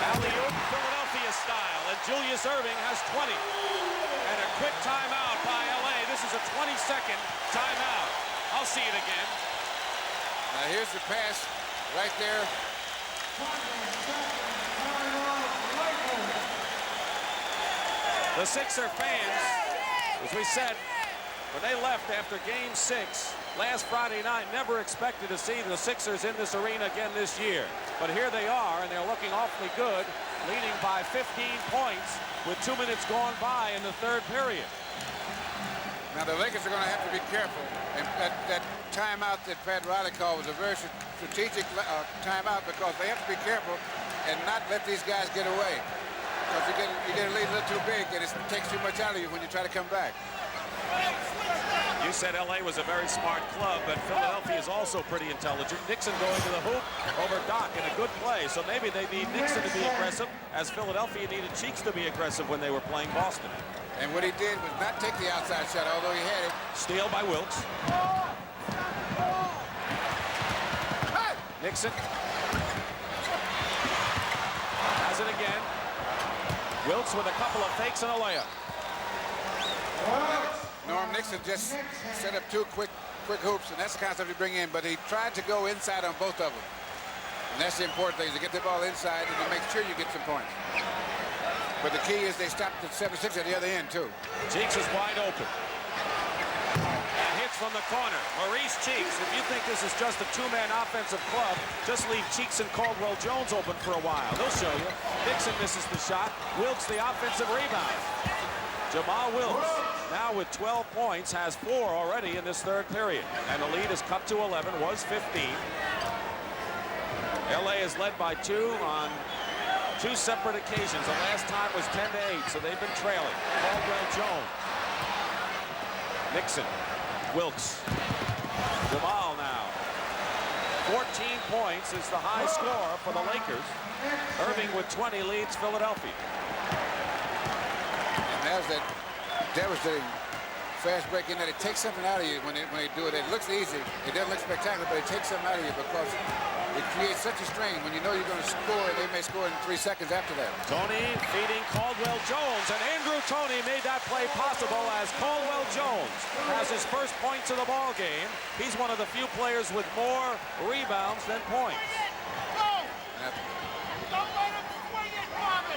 Alley-oop, Philadelphia style, and Julius Erving has 20. And a quick timeout by LA. This is a 20-second timeout. I'll see it again. Now here's the pass right there. The Sixer fans, as we said, when they left after Game 6 last Friday night, never expected to see the Sixers in this arena again this year. But here they are, and they're looking awfully good, leading by 15 points with 2 minutes gone by in the third period. Now the Lakers are going to have to be careful. And that timeout that Pat Riley called was a very strategic timeout, because they have to be careful and not let these guys get away. Because you get a lead a little too big, and it takes too much out of you when you try to come back. You said LA was a very smart club, but Philadelphia is also pretty intelligent. Nixon going to the hoop over Doc in a good play. So maybe they need Nixon to be aggressive, as Philadelphia needed Cheeks to be aggressive when they were playing Boston. And what he did was not take the outside shot, although he had it. Steal by Wilkes. Nixon has it again. Wilkes with a couple of fakes and a layup. Norm Nixon just set up 2 quick hoops, and that's the kind of stuff you bring in. But he tried to go inside on both of them. And that's the important thing, is to get the ball inside and to make sure you get some points. But the key is they stopped at 76 at the other end, too. Cheeks is wide open. And hits from the corner. Maurice Cheeks, if you think this is just a 2-man offensive club, just leave Cheeks and Caldwell Jones open for a while. They'll show you. Nixon misses the shot. Wilkes the offensive rebound. Jamal Wilkes, now with 12 points, has 4 already in this third period. And the lead is cut to 11, was 15. LA is led by 2 on 2 separate occasions. The last time was 10-8, so they've been trailing. Caldwell Jones. Nixon. Wilkes. Jamal now. 14 points is the high score for the Lakers. Erving with 20 leads Philadelphia. has that devastating fast break in that it takes something out of you when they do it. It looks easy. It doesn't look spectacular, but it takes something out of you because it creates such a strain. When you know you're going to score, they may score in 3 seconds after that. Tony feeding Caldwell Jones, and Andrew Toney made that play possible as Caldwell Jones has his first points of the ball game. He's one of the few players with more rebounds than points.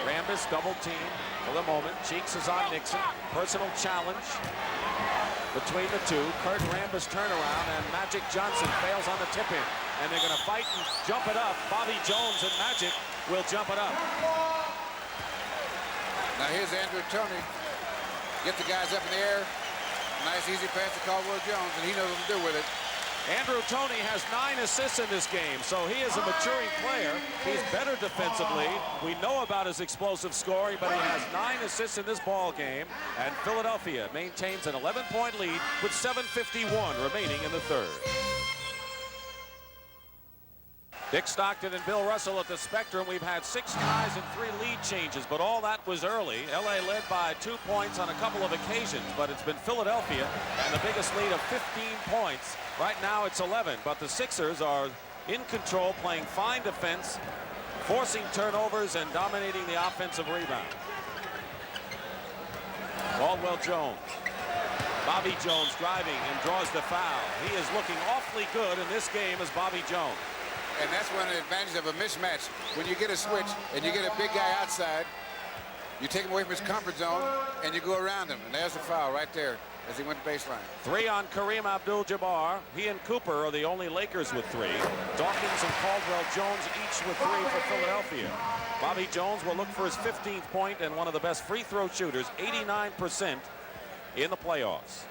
Rambis double team for the moment. Cheeks is on Nixon. Personal challenge between the two. Kurt Rambis turnaround, and Magic Johnson fails on the tip-in. And they're going to fight and jump it up. Bobby Jones and Magic will jump it up. Now here's Andrew Toney. Get the guys up in the air. Nice easy pass to Caldwell Jones, and he knows what to do with it. Andrew Toney has 9 assists in this game, so he is a maturing player. He's better defensively. We know about his explosive scoring, but he has 9 assists in this ball game. And Philadelphia maintains an 11-point lead with 7:51 remaining in the third. Dick Stockton and Bill Russell at the Spectrum. We've had 6 ties and 3 lead changes, but all that was early. LA led by 2 points on a couple of occasions, but it's been Philadelphia and the biggest lead of 15 points. Right now it's 11, but the Sixers are in control, playing fine defense, forcing turnovers and dominating the offensive rebound. Caldwell Jones. Bobby Jones driving and draws the foul. He is looking awfully good in this game as Bobby Jones. And that's one of the advantages of a mismatch. When you get a switch and you get a big guy outside, you take him away from his comfort zone and you go around him. And there's the foul right there as he went to baseline. 3 on Kareem Abdul-Jabbar. He and Cooper are the only Lakers with 3. Dawkins and Caldwell Jones each with 3 for Philadelphia. Bobby Jones will look for his 15th point and one of the best free throw shooters, 89% in the playoffs.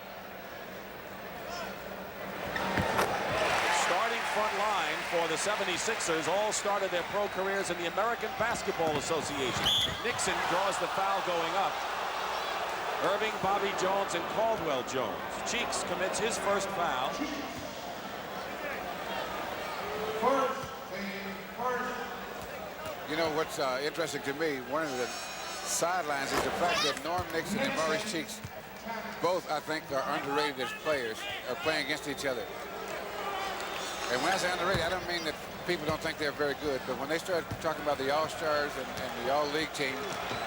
Front line for the 76ers all started their pro careers in the American Basketball Association. Nixon draws the foul going up. Irving, Bobby Jones, and Caldwell Jones. Cheeks commits his first foul. You know what's interesting to me, one of the sidelines is the fact that Norm Nixon and Maurice Cheeks both, I think, are underrated as players, are playing against each other. And when I say underrated, I don't mean that people don't think they're very good, but when they start talking about the All-Stars and the All-League team,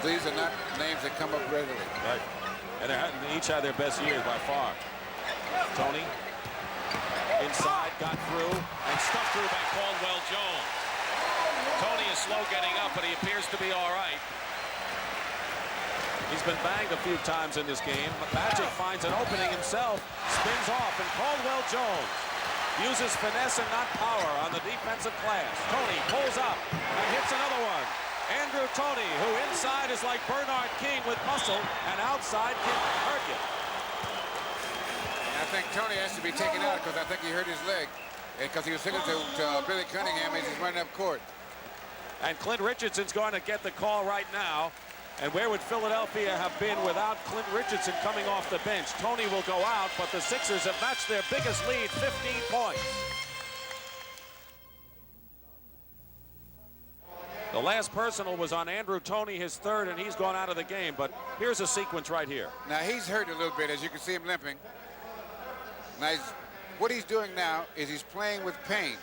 these are not names that come up readily. Right. And they each had their best years by far. Tony inside, got through, and stuffed through by Caldwell Jones. Tony is slow getting up, but he appears to be all right. He's been banged a few times in this game. Magic finds an opening himself, spins off, and Caldwell Jones uses finesse and not power on the defensive glass. Tony pulls up and hits another one. Andrew Toney, who inside is like Bernard King with muscle, and outside can hurt you. I think Toney has to be taken out because I think he hurt his leg, because he was singing to Billy Cunningham as he's running up court. And Clint Richardson's going to get the call right now. And where would Philadelphia have been without Clint Richardson coming off the bench? Toney will go out, but the Sixers have matched their biggest lead, 15 points. The last personal was on Andrew Toney, his third, and he's gone out of the game. But here's a sequence right here. Now, he's hurt a little bit, as you can see him limping. Now, what he's doing now is he's playing with pain.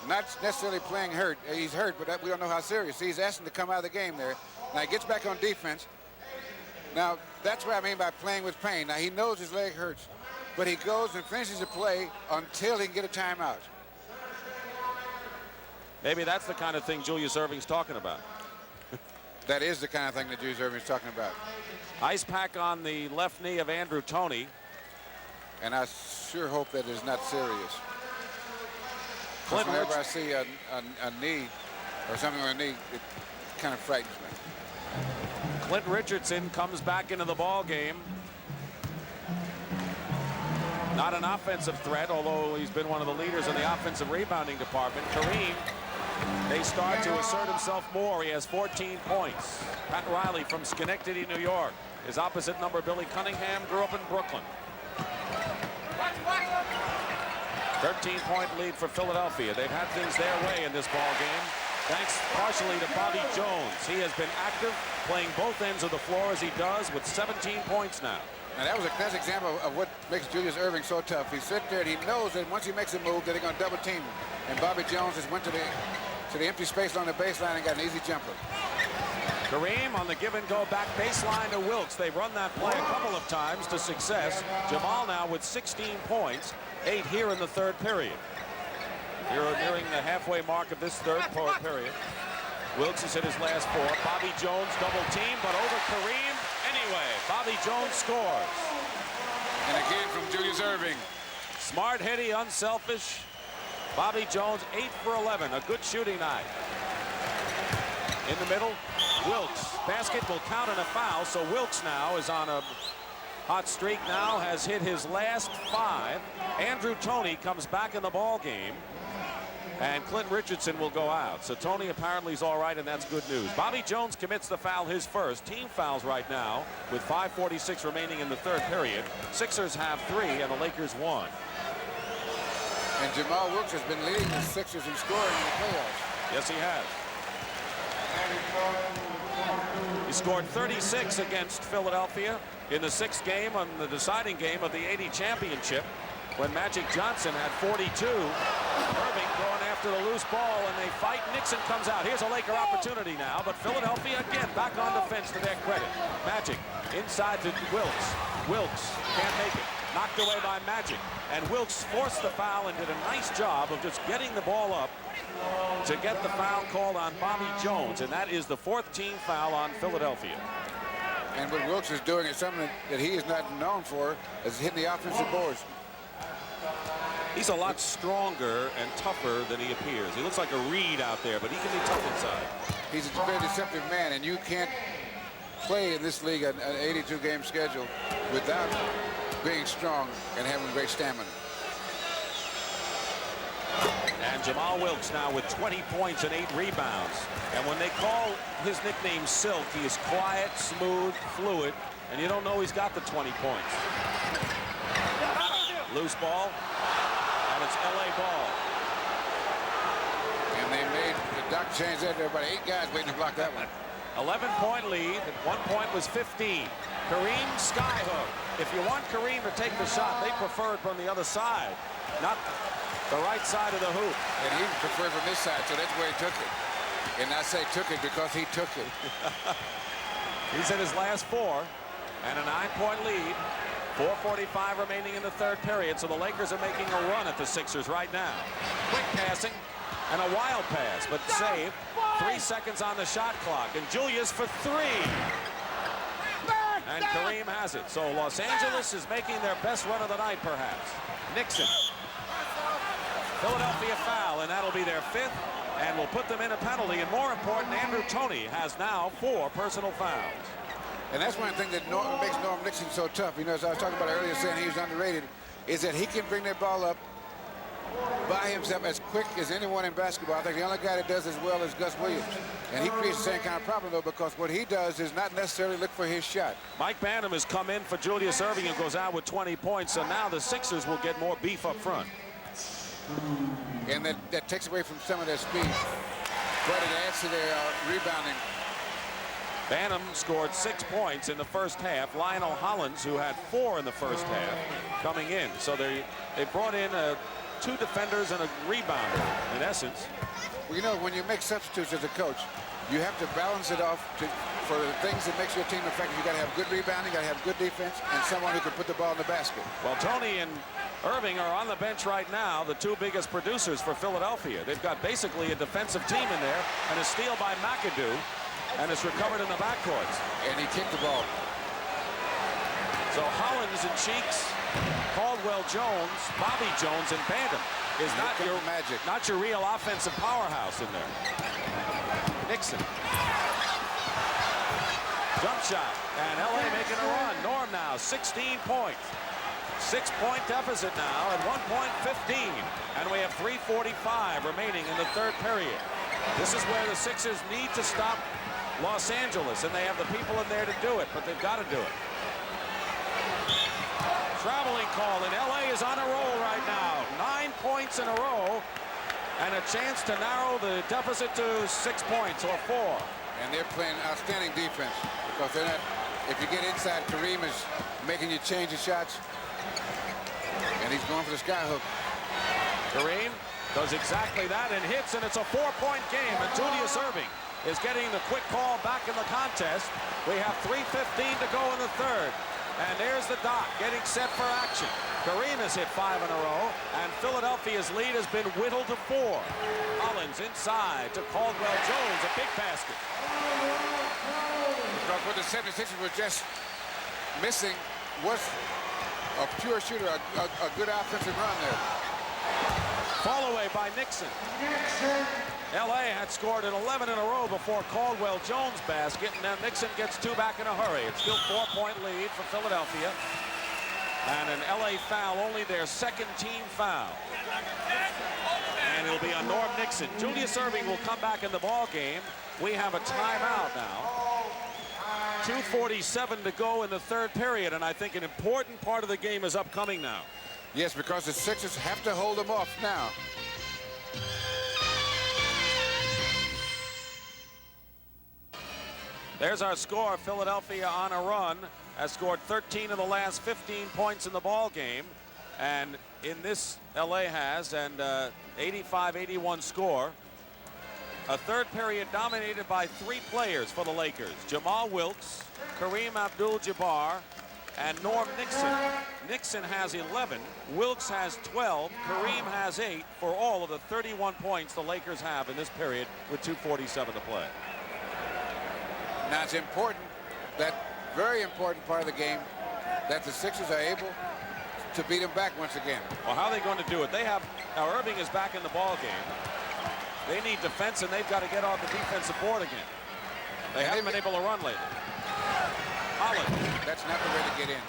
Not necessarily playing hurt. He's hurt, but we don't know how serious. He's asking to come out of the game there. Now he gets back on defense. Now that's what I mean by playing with pain. Now he knows his leg hurts, but he goes and finishes the play until he can get a timeout. Maybe that's the kind of thing Julius Erving's talking about. That is the kind of thing that Julius Erving's talking about. Ice pack on the left knee of Andrew Toney. And I sure hope that is not serious. Whenever I see a knee or something on a knee, it kind of frightens me. Clint Richardson comes back into the ball game. Not an offensive threat, although he's been one of the leaders in the offensive rebounding department. Kareem may start to assert himself more. He has 14 points. Pat Riley from Schenectady, New York. His opposite number, Billy Cunningham, grew up in Brooklyn. 13-point lead for Philadelphia. They've had things their way in this ball game. Thanks partially to Bobby Jones. He has been active, playing both ends of the floor as he does, with 17 points now. And that was a classic example of what makes Julius Erving so tough. He sits there and he knows that once he makes a move that they're going to double team him. And Bobby Jones just went to the empty space along the baseline and got an easy jumper. Kareem on the give-and-go back baseline to Wilkes. They've run that play a couple of times to success. Jamal now with 16 points, 8 here in the third period. We're nearing the halfway mark of this third period. Wilkes has hit his last 4. Bobby Jones double team, but over Kareem anyway. Bobby Jones scores. And again from Julius Erving. Smart, hitty, unselfish. Bobby Jones 8 for 11. A good shooting night. In the middle, Wilkes. Basket will count in a foul, so Wilkes now is on a hot streak now, has hit his last 5. Andrew Toney comes back in the ball game, and Clint Richardson will go out. So Toney apparently is all right, and that's good news. Bobby Jones commits the foul, his first. Team fouls right now with 5:46 remaining in the third period. Sixers have 3, and the Lakers 1. And Jamal Wilkes has been leading the Sixers in scoring in the playoffs. Yes, he has. He scored 36 against Philadelphia in the 6th game, on the deciding game of the '80 championship, when Magic Johnson had 42. Irving going after the loose ball, and they fight. Nixon comes out. Here's a Laker opportunity now, but Philadelphia again back on defense to their credit. Magic inside to Wilkes. Wilkes can't make it. Knocked away by Magic. And Wilkes forced the foul and did a nice job of just getting the ball up to get the foul called on Bobby Jones, and that is the 4th team foul on Philadelphia. And what Wilkes is doing is something that he is not known for, is hitting the offensive boards. He's a lot stronger and tougher than he appears. He looks like a reed out there, but he can be tough inside. He's a very deceptive man, and you can't play in this league an 82-game schedule without being strong and having great stamina. And Jamal Wilkes now with 20 points and 8 rebounds. And when they call his nickname Silk, he is quiet, smooth, fluid, and you don't know he's got the 20 points. Loose ball, and it's LA ball. And they made the Doc change that. There were about 8 guys waiting to block that one. 11-point lead. At one point was 15. Kareem skyhook. If you want Kareem to take the shot, they prefer it from the other side, not the right side of the hoop. And he preferred from this side, so that's where he took it. And I say took it because he took it. He's hit his last 4, and a 9-point lead. 4:45 remaining in the third period, so the Lakers are making a run at the Sixers right now. Quick passing and a wild pass, but saved. 3 seconds on the shot clock, and Julius for 3. And Kareem has it. So Los Angeles is making their best run of the night, perhaps. Nixon. Philadelphia foul, and that'll be their 5th, and will put them in a penalty. And more important, Andrew Toney has now 4 personal fouls. And that's one thing that makes Norm Nixon so tough. You know, as I was talking about earlier, saying he was underrated, is that he can bring that ball up by himself as quick as anyone in basketball. I think the only guy that does as well is Gus Williams. And he creates the same kind of problem, though, because what he does is not necessarily look for his shot. Mike Banham has come in for Julius Erving, who goes out with 20 points, so now the Sixers will get more beef up front. And that takes away from some of their speed, but it adds to their rebounding. Banham scored 6 points in the first half. Lionel Hollins, who had 4 in the first half, coming in. So they brought in 2 defenders and a rebounder, in essence. Well, you know, when you make substitutes as a coach, you have to balance it off for the things that makes your team effective. You got to have good rebounding, you got to have good defense, and someone who can put the ball in the basket. Well, Toney and Irving are on the bench right now, the 2 biggest producers for Philadelphia. They've got basically a defensive team in there, and a steal by McAdoo, and it's recovered in the backcourts. And he kicked the ball. So Hollins and Cheeks, Caldwell Jones, Bobby Jones, and Banham is not your real offensive powerhouse in there. Nixon. Jump shot, and LA making a run. Norm now 16 points. 6-point deficit now at 1:15, and we have 3:45 remaining in the third period. This is where the Sixers need to stop Los Angeles, and they have the people in there to do it, but they've got to do it. Traveling call, and LA is on a roll right now. 9 points in a row, and a chance to narrow the deficit to 6 points or 4. And they're playing outstanding defense because they're not. If you get inside, Kareem is making you change your shots, and he's going for the skyhook. Kareem does exactly that and hits, and it's a 4-point game. And Julius Erving is getting the quick call back in the contest. We have 3:15 to go in the third. And there's the dot getting set for action. Kareem has hit 5 in a row, and Philadelphia's lead has been whittled to 4. Hollins inside to Caldwell Jones, a big basket. Because what the 76ers were just missing was a pure shooter, a good offensive run there. Fall away by Nixon. L.A. had scored at 11 in a row before Caldwell Jones basket, and then Nixon gets 2 back in a hurry. It's still 4-point lead for Philadelphia. And an L.A. foul, only their second team foul. And it'll be on Norm Nixon. Julius Erving will come back in the ball game. We have a timeout now. 2:47 to go in the third period, and I think an important part of the game is upcoming now. Yes, because the Sixers have to hold them off now. There's our score. Philadelphia on a run has scored 13 of the last 15 points in the ball game, and in this LA has an 85-81 score. A third period dominated by 3 players for the Lakers: Jamal Wilkes, Kareem Abdul-Jabbar, and Norm Nixon. Nixon has 11, Wilkes has 12, Kareem has 8 for all of the 31 points the Lakers have in this period with 2:47 to play. Now it's important, that very important part of the game, that the Sixers are able to beat them back once again. Well, how are they going to do it? They have, now Erving is back in the ball game. They need defense, and they've got to get off the defensive board again. They haven't been able to run lately. Holland. That's not the way to get in.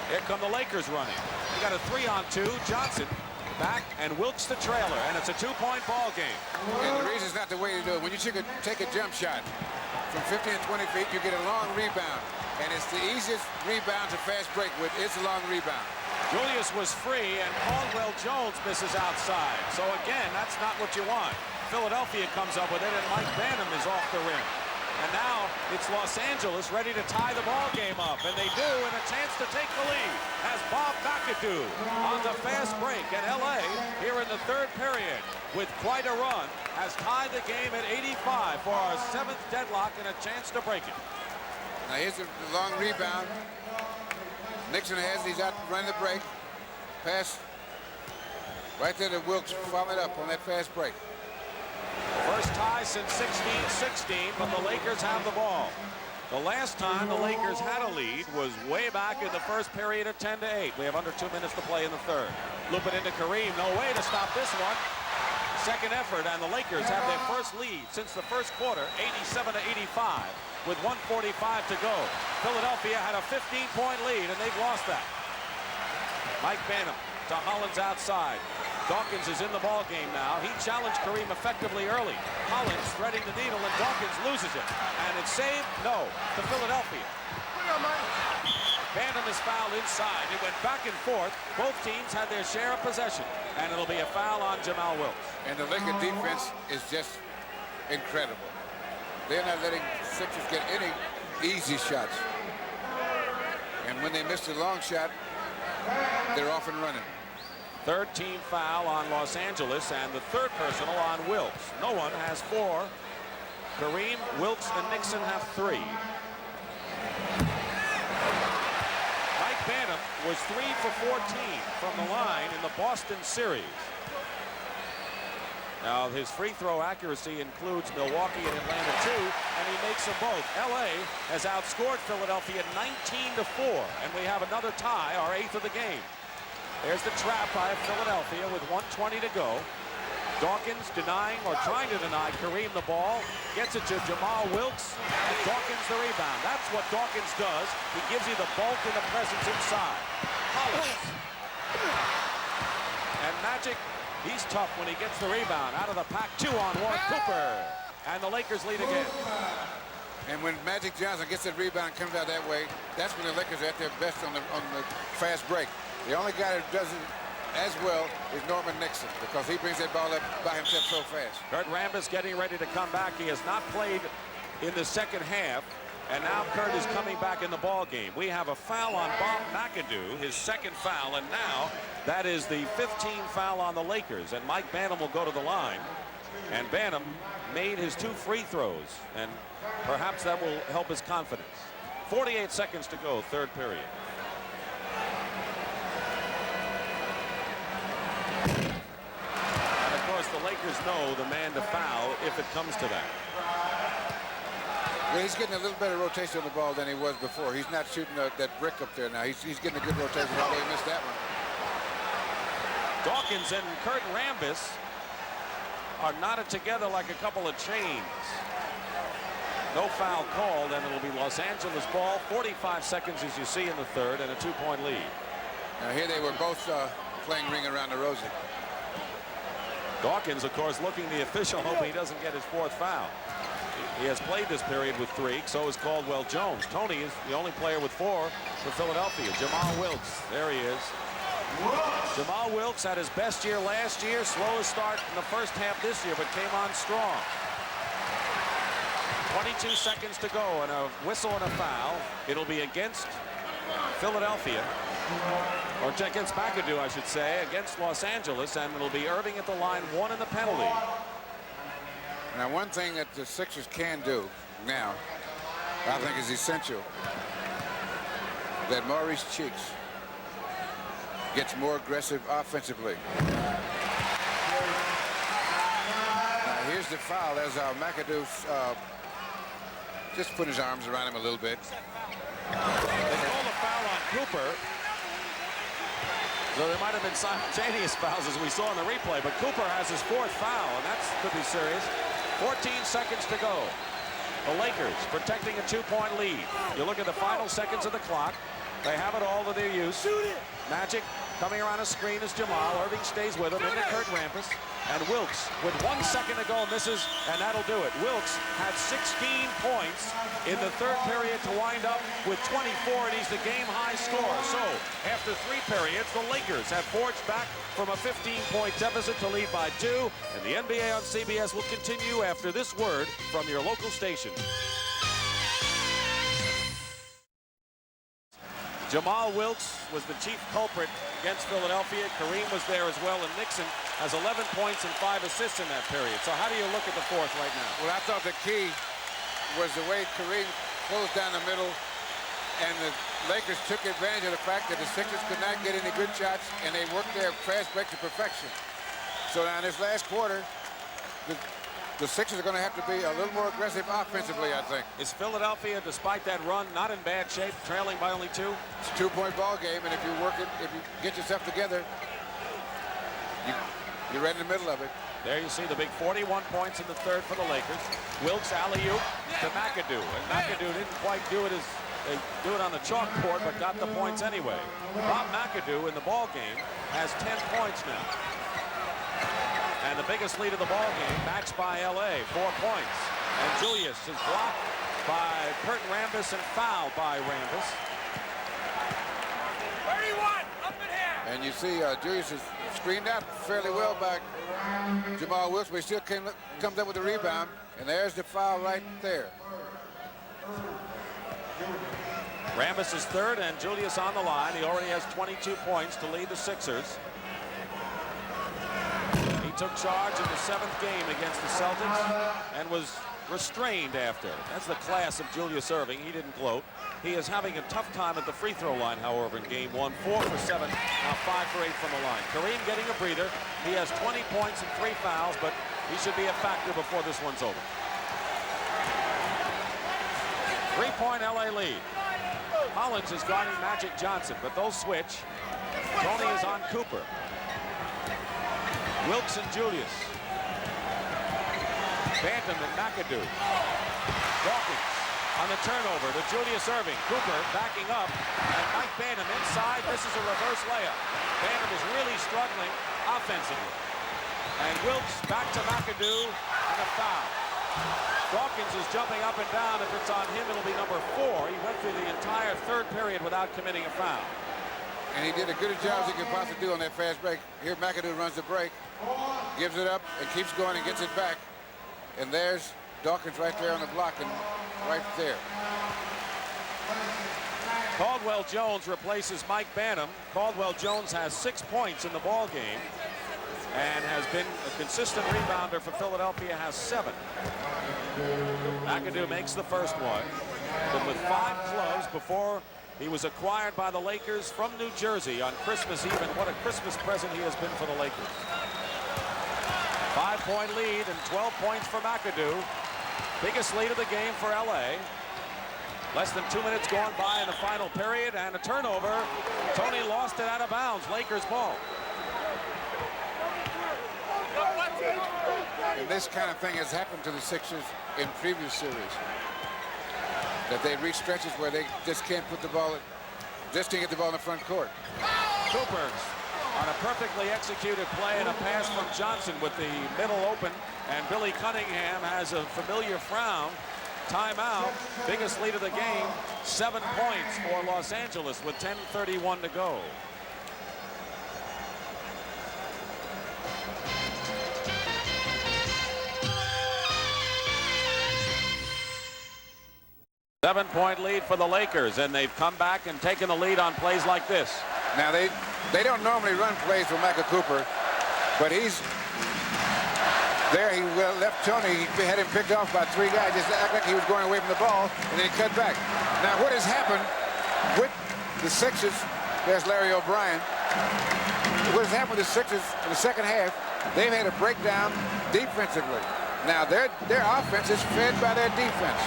Here come the Lakers running. You got a 3-on-2. Johnson back, and Wilkes the trailer, and it's a 2-point ball game. And the reason it's not the way to do it, when you take a jump shot from 15 to 20 feet, you get a long rebound. And it's the easiest rebound to fast break with is a long rebound. Julius was free, and Caldwell Jones misses outside. So again, that's not what you want. Philadelphia comes up with it, and Mike Banham is off the rim. And now it's Los Angeles ready to tie the ball game up, and they do, and a chance to take the lead as Bob McAdoo on the fast break. And LA here in the third period with quite a run has tied the game at 85 for our 7th deadlock and a chance to break it. Now here's the long rebound. Nixon has, he's out running the break. Pass right there to Wilkes, following up on that fast break. First tie since 16-16, but the Lakers have the ball. The last time the Lakers had a lead was way back in the first period at 10-8. We have under 2 minutes to play in the third. Loop it into Kareem. No way to stop this one. Second effort, and the Lakers have their first lead since the first quarter, 87-85, with 1:45 to go. Philadelphia had a 15-point lead, and they've lost that. Mike Banham to Hollins outside. Dawkins is in the ball game now. He challenged Kareem effectively early. Hollins threading the needle, and Dawkins loses it. And it's saved? No, to Philadelphia. Banham is fouled inside. It went back and forth. Both teams had their share of possession, and it'll be a foul on Jamal Wilkes. And the Laker defense is just incredible. They're not letting Sixers get any easy shots. And when they miss the long shot, they're off and running. Third team foul on Los Angeles, and the third personal on Wilkes. No one has 4. Kareem, Wilkes, and Nixon have 3. Mike Banham was 3 for 14 from the line in the Boston series. Now his free throw accuracy includes Milwaukee and Atlanta too, and he makes them both. LA has outscored Philadelphia 19-4, and we have another tie, our 8th of the game. There's the trap by Philadelphia with 1:20 to go. Dawkins denying or trying to deny Kareem the ball. Gets it to Jamal Wilkes, and Dawkins the rebound. That's what Dawkins does. He gives you the bulk and the presence inside. Hollins. And Magic, he's tough when he gets the rebound. Out of the pack, 2 on Warren Cooper. And the Lakers lead again. And when Magic Johnson gets that rebound and comes out that way, that's when the Lakers are at their best on the fast break. The only guy that doesn't as well is Norman Nixon, because he brings that ball up by himself so fast. Kurt Rambis getting ready to come back. He has not played in the second half, and now Kurt is coming back in the ball game. We have a foul on Bob McAdoo, his second foul, and now that is the 15th foul on the Lakers, and Mike Banham will go to the line. And Banham made his 2 free throws, and perhaps that will help his confidence. 48 seconds to go, third period. And of course, the Lakers know the man to foul if it comes to that. Well, he's getting a little better rotation on the ball than he was before. He's not shooting that brick up there now. He's getting a good rotation, although he missed that one. Dawkins and Kurt Rambis are knotted together like a couple of chains. No foul called, and it'll be Los Angeles ball. 45 seconds, as you see, in the third, and a 2-point lead. Now here they were both playing ring around the rosy. Dawkins, of course, looking the official, hoping he doesn't get his 4th foul. He has played this period with 3. So is Caldwell Jones. Tony is the only player with 4 for Philadelphia. Jamal Wilkes, there he is. Jamal Wilkes had his best year last year. Slowest start in the first half this year, but came on strong. 22 seconds to go, and a whistle and a foul. It'll be against Philadelphia, or against McAdoo, I should say, against Los Angeles, and it'll be Irving at the line, 1 in the penalty. Now, one thing that the Sixers can do now, I think is essential, that Maurice Cheeks gets more aggressive offensively. Now, here's the foul as McAdoo just put his arms around him a little bit. They call a foul on Cooper. So there might have been simultaneous fouls, as we saw in the replay, but Cooper has his 4th foul, and that could be serious. 14 seconds to go. The Lakers protecting a 2-point lead. You look at the final seconds of the clock. They have it all to their use. Magic coming around a screen is Jamal. Irving stays with him into Kurt Rambis. And Wilkes with 1 second to go misses, and that'll do it. Wilkes had 16 points in the third period to wind up with 24, and he's the game-high scorer. So after 3 periods, the Lakers have forged back from a 15-point deficit to lead by 2, and the NBA on CBS will continue after this word from your local station. Jamal Wilkes was the chief culprit against Philadelphia. Kareem was there as well, and Nixon has 11 points and 5 assists in that period. So how do you look at the 4th right now? Well, I thought the key was the way Kareem closed down the middle, and the Lakers took advantage of the fact that the Sixers could not get any good shots, and they worked their fast break to perfection. So now in this last quarter, the Sixers are going to have to be a little more aggressive offensively, I think. Is Philadelphia, despite that run, not in bad shape, trailing by only 2? It's a 2-point ball game, and if you work it, if you get yourself together, you're right in the middle of it. There you see the big 41 points in the third for the Lakers. Wilkes alley-oop to McAdoo, and McAdoo didn't quite do it as they do it on the chalkboard, but got the points anyway. Bob McAdoo in the ball game has 10 points now. And the biggest lead of the ball game, matched by LA, 4 points. And Julius is blocked by Kurt Rambis and fouled by Rambis. 31, up in here. And you see Julius is screened out fairly well by Jamal Wilkes, but he still comes up with the rebound. And there's the foul right there. Rambis is third, and Julius on the line. He already has 22 points to lead the Sixers. He took charge in the 7th game against the Celtics and was restrained after. That's the class of Julius Irving. He didn't gloat. He is having a tough time at the free throw line, however, in game 1. 4 for 7, now 5 for 8 from the line. Kareem getting a breather. He has 20 points and 3 fouls, but he should be a factor before this one's over. 3-point LA lead. Hollins is guarding Magic Johnson, but they'll switch. Tony is on Cooper. Wilkes and Julius. Bantam and McAdoo. Dawkins on the turnover to Julius Irving. Cooper backing up, and Mike Bantam inside. This is a reverse layup. Bantam is really struggling offensively. And Wilkes back to McAdoo, and a foul. Dawkins is jumping up and down. If it's on him, it'll be number 4. He went through the entire third period without committing a foul. And he did as good a job as he could possibly do on that fast break. Here McAdoo runs the break, gives it up, and keeps going and gets it back. And there's Dawkins right there on the block and right there. Caldwell Jones replaces Mike Bantam. Caldwell Jones has 6 points in the ball game and has been a consistent rebounder for Philadelphia, has 7. McAdoo makes the first one. Been with 5 clubs before he was acquired by the Lakers from New Jersey on Christmas Eve, and what a Christmas present he has been for the Lakers. 5-point lead and 12 points for McAdoo. Biggest lead of the game for LA. Less than 2 minutes gone by in the final period, and a turnover. Tony lost it out of bounds. Lakers ball. And this kind of thing has happened to the Sixers in previous series. That they reach stretches where they just can't put the ball, just can't get the ball in the front court. Cooper on a perfectly executed play and a pass from Johnson with the middle open, and Billy Cunningham has a familiar frown. Timeout. Biggest lead of the game, 7 points for Los Angeles with 10:31 to go. Seven-point lead for the Lakers, and they've come back and taken the lead on plays like this. Now they don't normally run plays for Michael Cooper, but he's there. He left Tony. He had him picked off by 3 guys. Just act like he was going away from the ball, and then he cut back. Now what has happened with the Sixers? There's Larry O'Brien. What has happened with the Sixers in the second half? They've had a breakdown defensively. Now their offense is fed by their defense.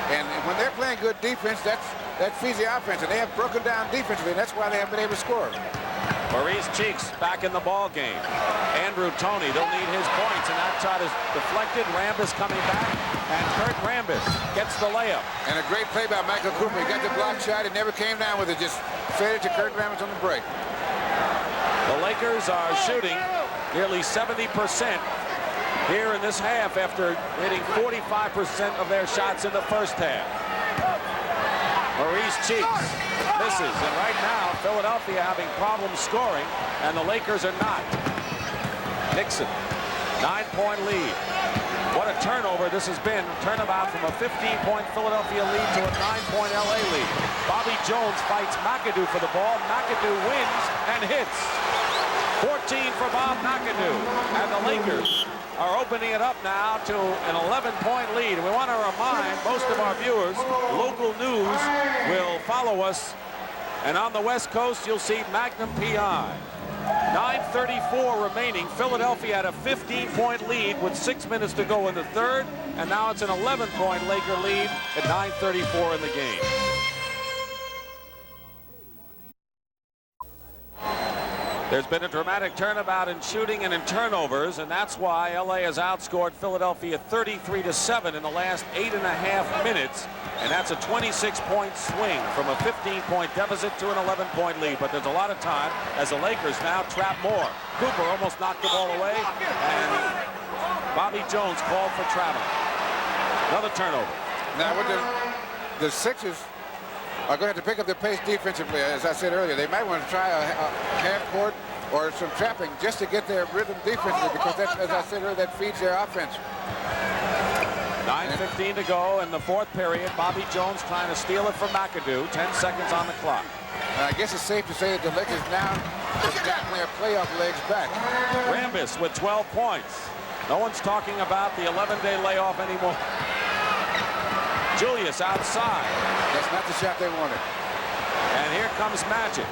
And when they're playing good defense, that feeds the offense. And they have broken down defensively, and that's why they haven't been able to score. Maurice Cheeks back in the ball game. Andrew Toney, they'll need his points, and that shot is deflected. Rambis coming back, and Kurt Rambis gets the layup. And a great play by Michael Cooper. He got the block shot. He never came down with it. Just fed it to Kurt Rambis on the break. The Lakers are shooting nearly 70% here in this half after hitting 45% of their shots in the first half. Maurice Cheeks misses, and right now Philadelphia having problems scoring, and the Lakers are not. Nixon, 9-point lead. What a turnover this has been. Turnabout from a 15-point Philadelphia lead to a 9-point LA lead. Bobby Jones fights McAdoo for the ball. McAdoo wins and hits. 14 for Bob McAdoo, and the Lakers are opening it up now to an 11-point lead. And we want to remind most of our viewers, local news will follow us. And on the West Coast, you'll see Magnum PI. 9:34 remaining. Philadelphia had a 15-point lead with 6 minutes to go in the third. And now it's an 11-point Laker lead at 9:34 in the game. There's been a dramatic turnabout in shooting and in turnovers, and that's why LA has outscored Philadelphia 33-7 in the last 8.5 minutes, and that's a 26-point swing from a 15-point deficit to an 11-point lead. But there's a lot of time as the Lakers now trap more. Cooper almost knocked the ball away, and Bobby Jones called for traveling. Another turnover. Now with the Sixers are going to have to pick up the pace defensively. As I said earlier, they might want to try a half court or some trapping just to get their rhythm defensively, because that, as I said earlier, that feeds their offense. 9:15 to go in the fourth period. Bobby Jones trying to steal it from McAdoo. 10 seconds on the clock. And I guess it's safe to say that the Lakers now have got their playoff legs back. Rambis with 12 points. No one's talking about the 11-day layoff anymore. Julius outside. That's not the shot they wanted. And here comes Magic.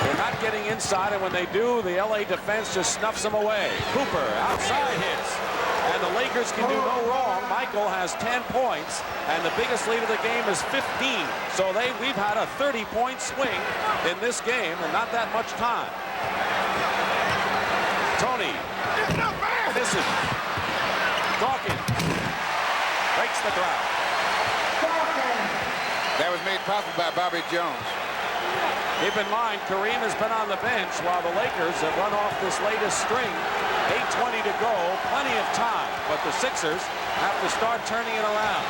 They're not getting inside, and when they do, the LA defense just snuffs them away. Cooper outside hits, and the Lakers can do no wrong. Michael has 10 points, and the biggest lead of the game is 15. So we've had a 30-point swing in this game, and not that much time. Tony misses. Dawkins breaks the ground. That was made possible by Bobby Jones. Keep in mind, Kareem has been on the bench while the Lakers have run off this latest string. 8:20 to go, plenty of time, but the Sixers have to start turning it around.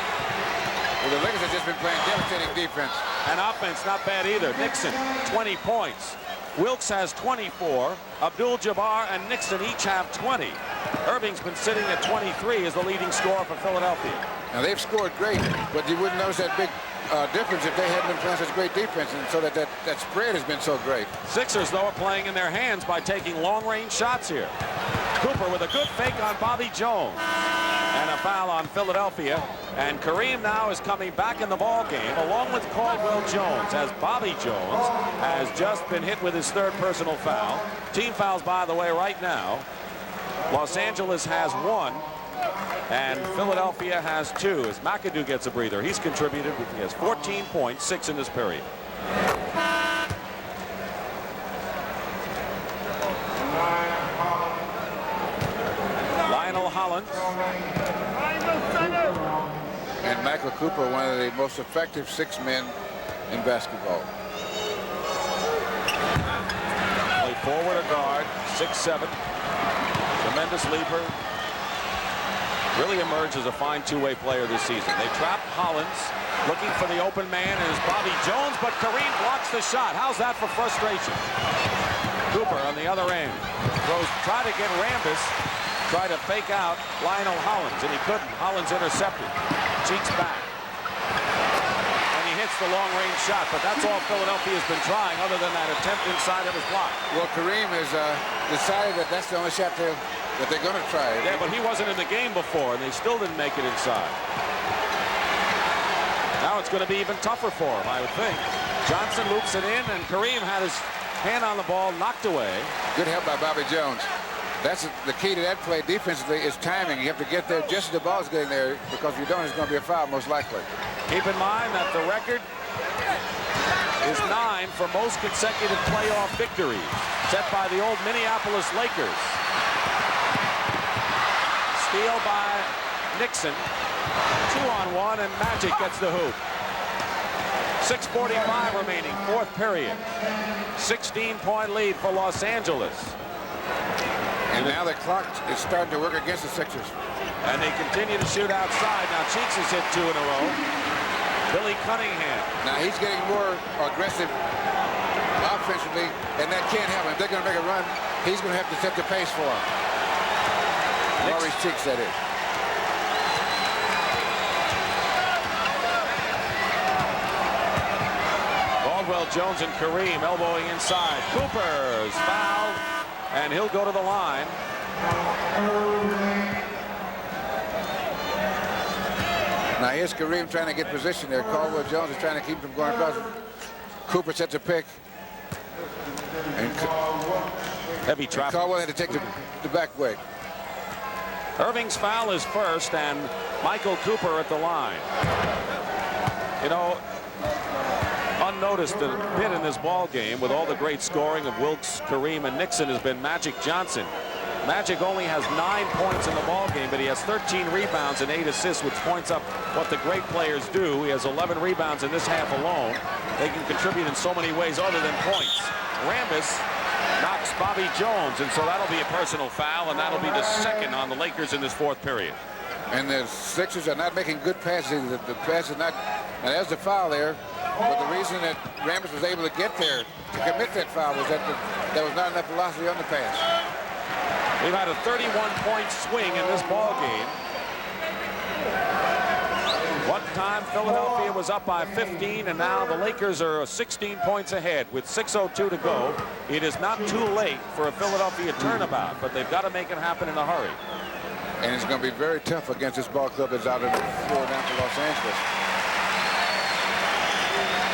Well, the Lakers have just been playing devastating defense. And offense not bad either. Nixon, 20 points. Wilkes has 24. Abdul-Jabbar and Nixon each have 20. Irving's been sitting at 23 as the leading scorer for Philadelphia. Now they've scored great, but you wouldn't notice that big difference if they hadn't been playing such great defense, and so that spread has been so great. Sixers, though, are playing in their hands by taking long-range shots here. Cooper with a good fake on Bobby Jones. And a foul on Philadelphia. And Kareem now is coming back in the ball game along with Caldwell Jones, as Bobby Jones has just been hit with his third personal foul. Team fouls, by the way, right now. Los Angeles has 1. And Philadelphia has 2 as McAdoo gets a breather. He's contributed. He has 14 points, 6 in this period. Lionel Hollins. And Michael Cooper, one of the most effective 6 men in basketball. Play forward or guard, 6'7". Tremendous leaper. Really emerged as a fine two-way player this season. They trap Hollins, looking for the open man, and it's Bobby Jones, but Kareem blocks the shot. How's that for frustration? Cooper on the other end. Try to get Rambis, try to fake out Lionel Hollins, and he couldn't. Hollins intercepted. Cheeks back. And he hits the long-range shot, but that's all Philadelphia's been trying, other than that attempt inside of his block. Well, Kareem has decided that that's the only shot that they're going to try. Yeah, but he wasn't in the game before, and they still didn't make it inside. Now it's going to be even tougher for him, I would think. Johnson loops it in, and Kareem had his hand on the ball, knocked away. Good help by Bobby Jones. That's the key to that play defensively is timing. You have to get there just as the ball's getting there, because if you don't, it's going to be a foul most likely. Keep in mind that the record is 9 for most consecutive playoff victories, set by the old Minneapolis Lakers. Steal by Nixon. 2-on-1, and Magic gets the hoop. 6:45 remaining, 4th period. 16-point lead for Los Angeles. And now the clock is starting to work against the Sixers. And they continue to shoot outside. Now Cheeks has hit 2 in a row. Billy Cunningham. Now he's getting more aggressive offensively, and that can't help him. If they're going to make a run, he's going to have to set the pace for him. Maurice Cheeks, that is. Caldwell Jones and Kareem elbowing inside. Cooper's fouled, and he'll go to the line. Now here's Kareem trying to get position there. Caldwell Jones is trying to keep him going across. Cooper sets a pick. And heavy traffic. Caldwell had to take the back way. Irving's foul is first, and Michael Cooper at the line. You know, unnoticed a bit in this ball game with all the great scoring of Wilkes, Kareem, and Nixon has been Magic Johnson. Magic only has 9 points in the ball game, but he has 13 rebounds and 8 assists, which points up what the great players do. He has 11 rebounds in this half alone. They can contribute in so many ways other than points. Rambis knocks Bobby Jones, and so that'll be a personal foul, and that'll be the second on the Lakers in this 4th period. And the Sixers are not making good passes. The pass is not, and there's the foul there. But the reason that Rambis was able to get there to commit that foul was that there was not enough velocity on the pass. We've had a 31-point swing in this ball game. One time Philadelphia was up by 15, and now the Lakers are 16 points ahead with 6:02 to go. It is not too late for a Philadelphia turnabout, but they've got to make it happen in a hurry. And it's going to be very tough against this ball club that's out on the floor down to Los Angeles.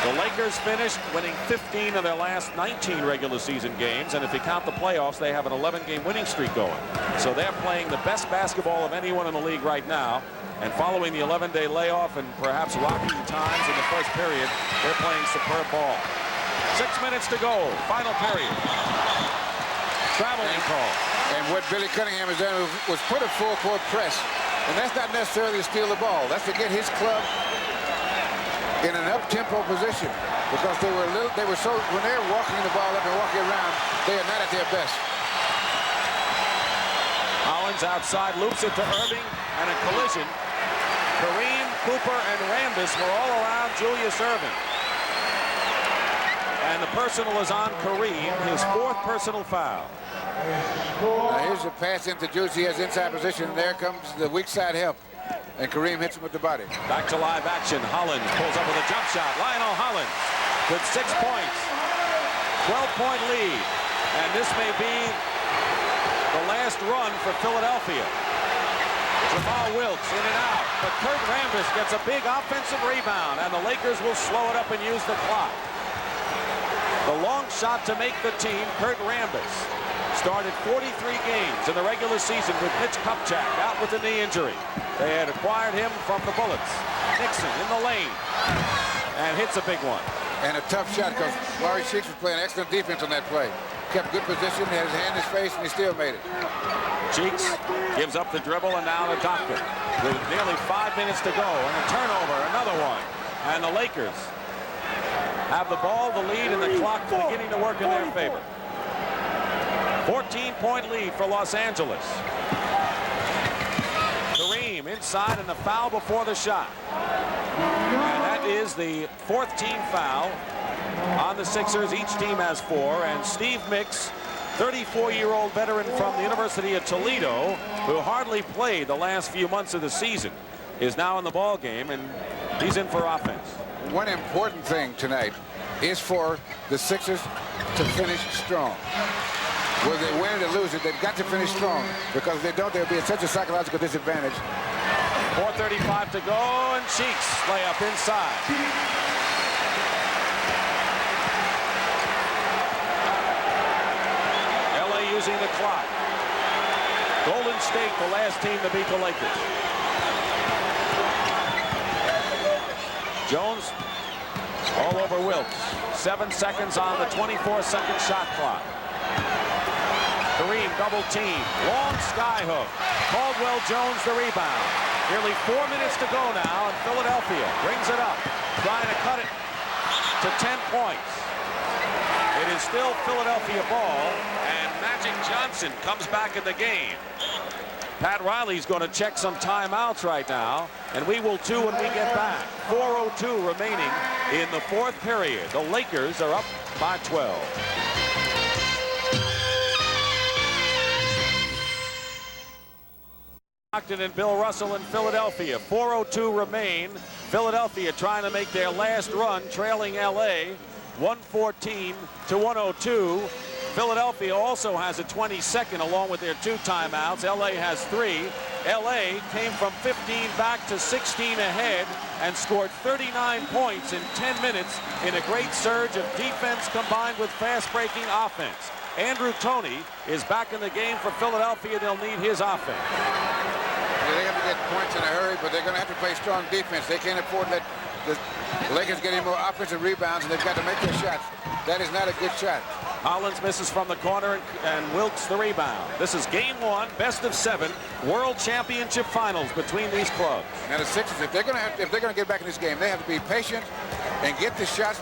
The Lakers finished winning 15 of their last 19 regular season games, and if you count the playoffs, they have an 11-game winning streak going. So they're playing the best basketball of anyone in the league right now, and following the 11-day layoff and perhaps rocky times in the first period, they're playing superb ball. 6 minutes to go, final period. Traveling call. And what Billy Cunningham has done was put a full-court press, and that's not necessarily to steal the ball. That's to get his club in an up-tempo position, because they were so, when they're walking the ball up and walking around, they are not at their best. Hollins outside, loops it to Irving, and a collision. Kareem, Cooper, and Rambis were all around Julius Irving. And the personal is on Kareem, his 4th personal foul. Now here's the pass into Juice. He has inside position, and there comes the weak side help. And Kareem hits him with the body. Back to live action. Hollins pulls up with a jump shot. Lionel Hollins with 6 points. 12-point lead. And this may be the last run for Philadelphia. Jamal Wilkes in and out. But Kurt Rambis gets a big offensive rebound, and the Lakers will slow it up and use the clock. The long shot to make the team, Kurt Rambis, started 43 games in the regular season with Mitch Kupchak out with a knee injury. They had acquired him from the Bullets. Nixon in the lane and hits a big one. And a tough shot because Larry Cheeks was playing excellent defense on that play. Kept good position, had his hand in his face, and he still made it. Cheeks gives up the dribble, and now to Doctor with nearly 5 minutes to go, and a turnover, another one. And the Lakers have the ball, the lead, and the clock beginning to work in their favor. 14-point lead for Los Angeles. Kareem inside, and the foul before the shot. And that is the 4th team foul on the Sixers. Each team has 4, and Steve Mix, 34-year-old veteran from the University of Toledo, who hardly played the last few months of the season, is now in the ball game, and he's in for offense. One important thing tonight is for the Sixers to finish strong. Whether they win it or lose it, they've got to finish strong, because if they don't, there'll be such a psychological disadvantage. 4:35 to go, and Cheeks layup inside. LA using the clock. Golden State, the last team to beat the Lakers. Jones all over Wilkes. 7 seconds on the 24-second shot clock. Kareem double team. Long sky hook. Caldwell Jones the rebound. Nearly 4 minutes to go now, and Philadelphia brings it up, trying to cut it to 10 points. It is still Philadelphia ball, and Magic Johnson comes back in the game. Pat Riley's going to check some timeouts right now, and we will too when we get back. 4:02 remaining in the 4th period. The Lakers are up by 12. Stockton and Bill Russell in Philadelphia. 4:02 remain. Philadelphia trying to make their last run, trailing LA 114 to 102. Philadelphia also has a 22nd along with their 2 timeouts. LA has 3. LA came from 15 back to 16 ahead and scored 39 points in 10 minutes in a great surge of defense combined with fast-breaking offense. Andrew Toney is back in the game for Philadelphia. They'll need his offense. Yeah, they have to get points in a hurry, but they're going to have to play strong defense. They can't afford to let the Lakers get any more offensive rebounds, and they've got to make their shots. That is not a good shot. Hollins misses from the corner, and Wilkes the rebound. This is game 1, best of 7, World Championship Finals between these clubs. Now the Sixers, if they're going to get back in this game, they have to be patient and get the shots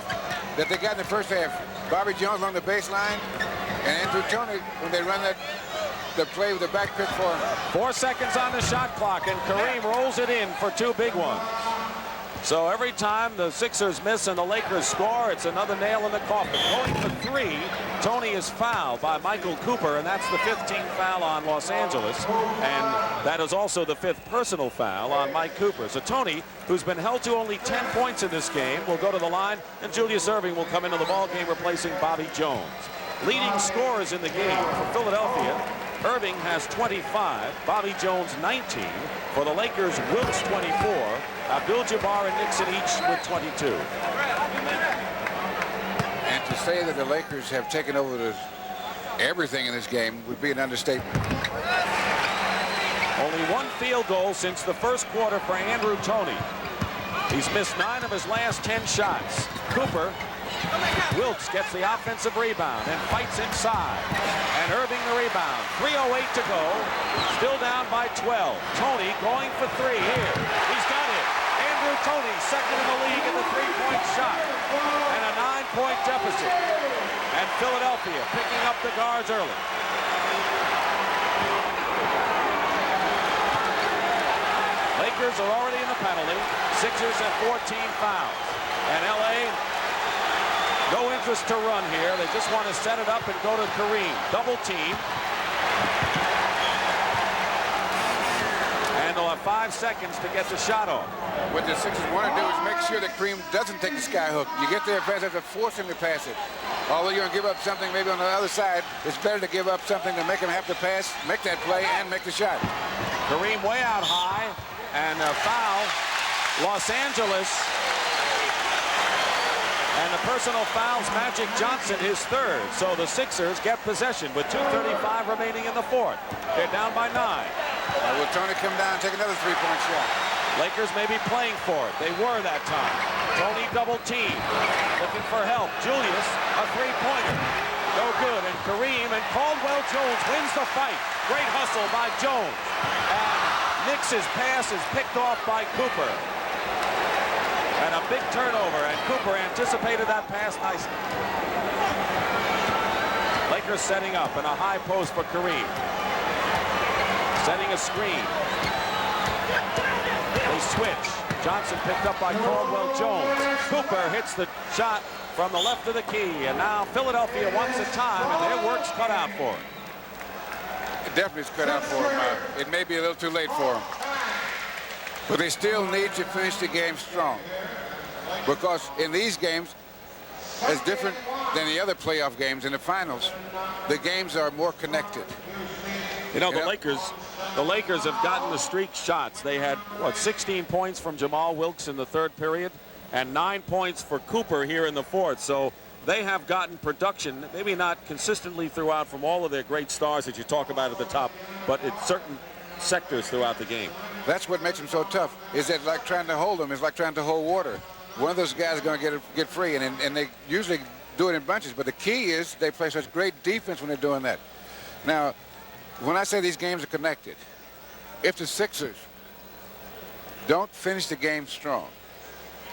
that they got in the first half. Bobby Jones along the baseline, and Andrew Toney when they run the play with the back pick for him. 4 seconds on the shot clock, and Kareem rolls it in for 2 big ones. So every time the Sixers miss and the Lakers score, it's another nail in the coffin. Going for 3, Toney is fouled by Michael Cooper, and that's the 15th foul on Los Angeles. And that is also the 5th personal foul on Mike Cooper. So Toney, who's been held to only 10 points in this game, will go to the line, and Julius Erving will come into the ball game replacing Bobby Jones. Leading scorers in the game for Philadelphia, Irving has 25, Bobby Jones 19. For the Lakers, Wilkes 24, Abdul-Jabbar and Nixon each with 22. And to say that the Lakers have taken over everything in this game would be an understatement. Only 1 field goal since the first quarter for Andrew Toney. He's missed 9 of his last 10 shots. Cooper, Wilkes gets the offensive rebound and fights inside. And Irving the rebound. 3:08 to go. Still down by 12. Toney going for 3 here. He's got it. Andrew Toney, second in the league in the 3-point shot. And a 9-point deficit. And Philadelphia picking up the guards early. Lakers are already in the penalty. Sixers have 14 fouls. And LA No interest to run here. They just want to set it up and go to Kareem. Double team. And they'll have 5 seconds to get the shot off. What the Sixers want to do is make sure that Kareem doesn't take the sky hook. You get there fast, have to force him to pass it. Although you're going to give up something maybe on the other side, it's better to give up something to make him have to pass, make that play, and make the shot. Kareem way out high, and a foul. Los Angeles. And the personal fouls Magic Johnson, his third. So the Sixers get possession with 2:35 remaining in the fourth. They're down by 9. Will Tony come down and take another three-point shot? Lakers may be playing for it. They were that time. Tony double team. Looking for help. Julius, a three-pointer. No good. And Kareem and Caldwell Jones wins the fight. Great hustle by Jones. And Knicks' pass is picked off by Cooper. And a big turnover. And Cooper anticipated that pass nicely. Lakers setting up in a high post for Kareem. Setting a screen. They switch. Johnson picked up by Caldwell Jones. Cooper hits the shot from the left of the key. And now Philadelphia wants a time, and their work's cut out for him. It definitely is cut out for him. It may be a little too late for him. But they still need to finish the game strong. Because in these games, as different than the other playoff games in the finals, the games are more connected. You know, the Lakers have gotten the streak shots. They had, what, 16 points from Jamal Wilkes in the third period and 9 points for Cooper here in the fourth. So they have gotten production, maybe not consistently throughout from all of their great stars that you talk about at the top, but in certain sectors throughout the game. That's what makes them so tough, is that like trying to hold them is like trying to hold water. One of those guys is going to get free, and they usually do it in bunches. But the key is they play such great defense when they're doing that. Now, when I say these games are connected, if the Sixers don't finish the game strong,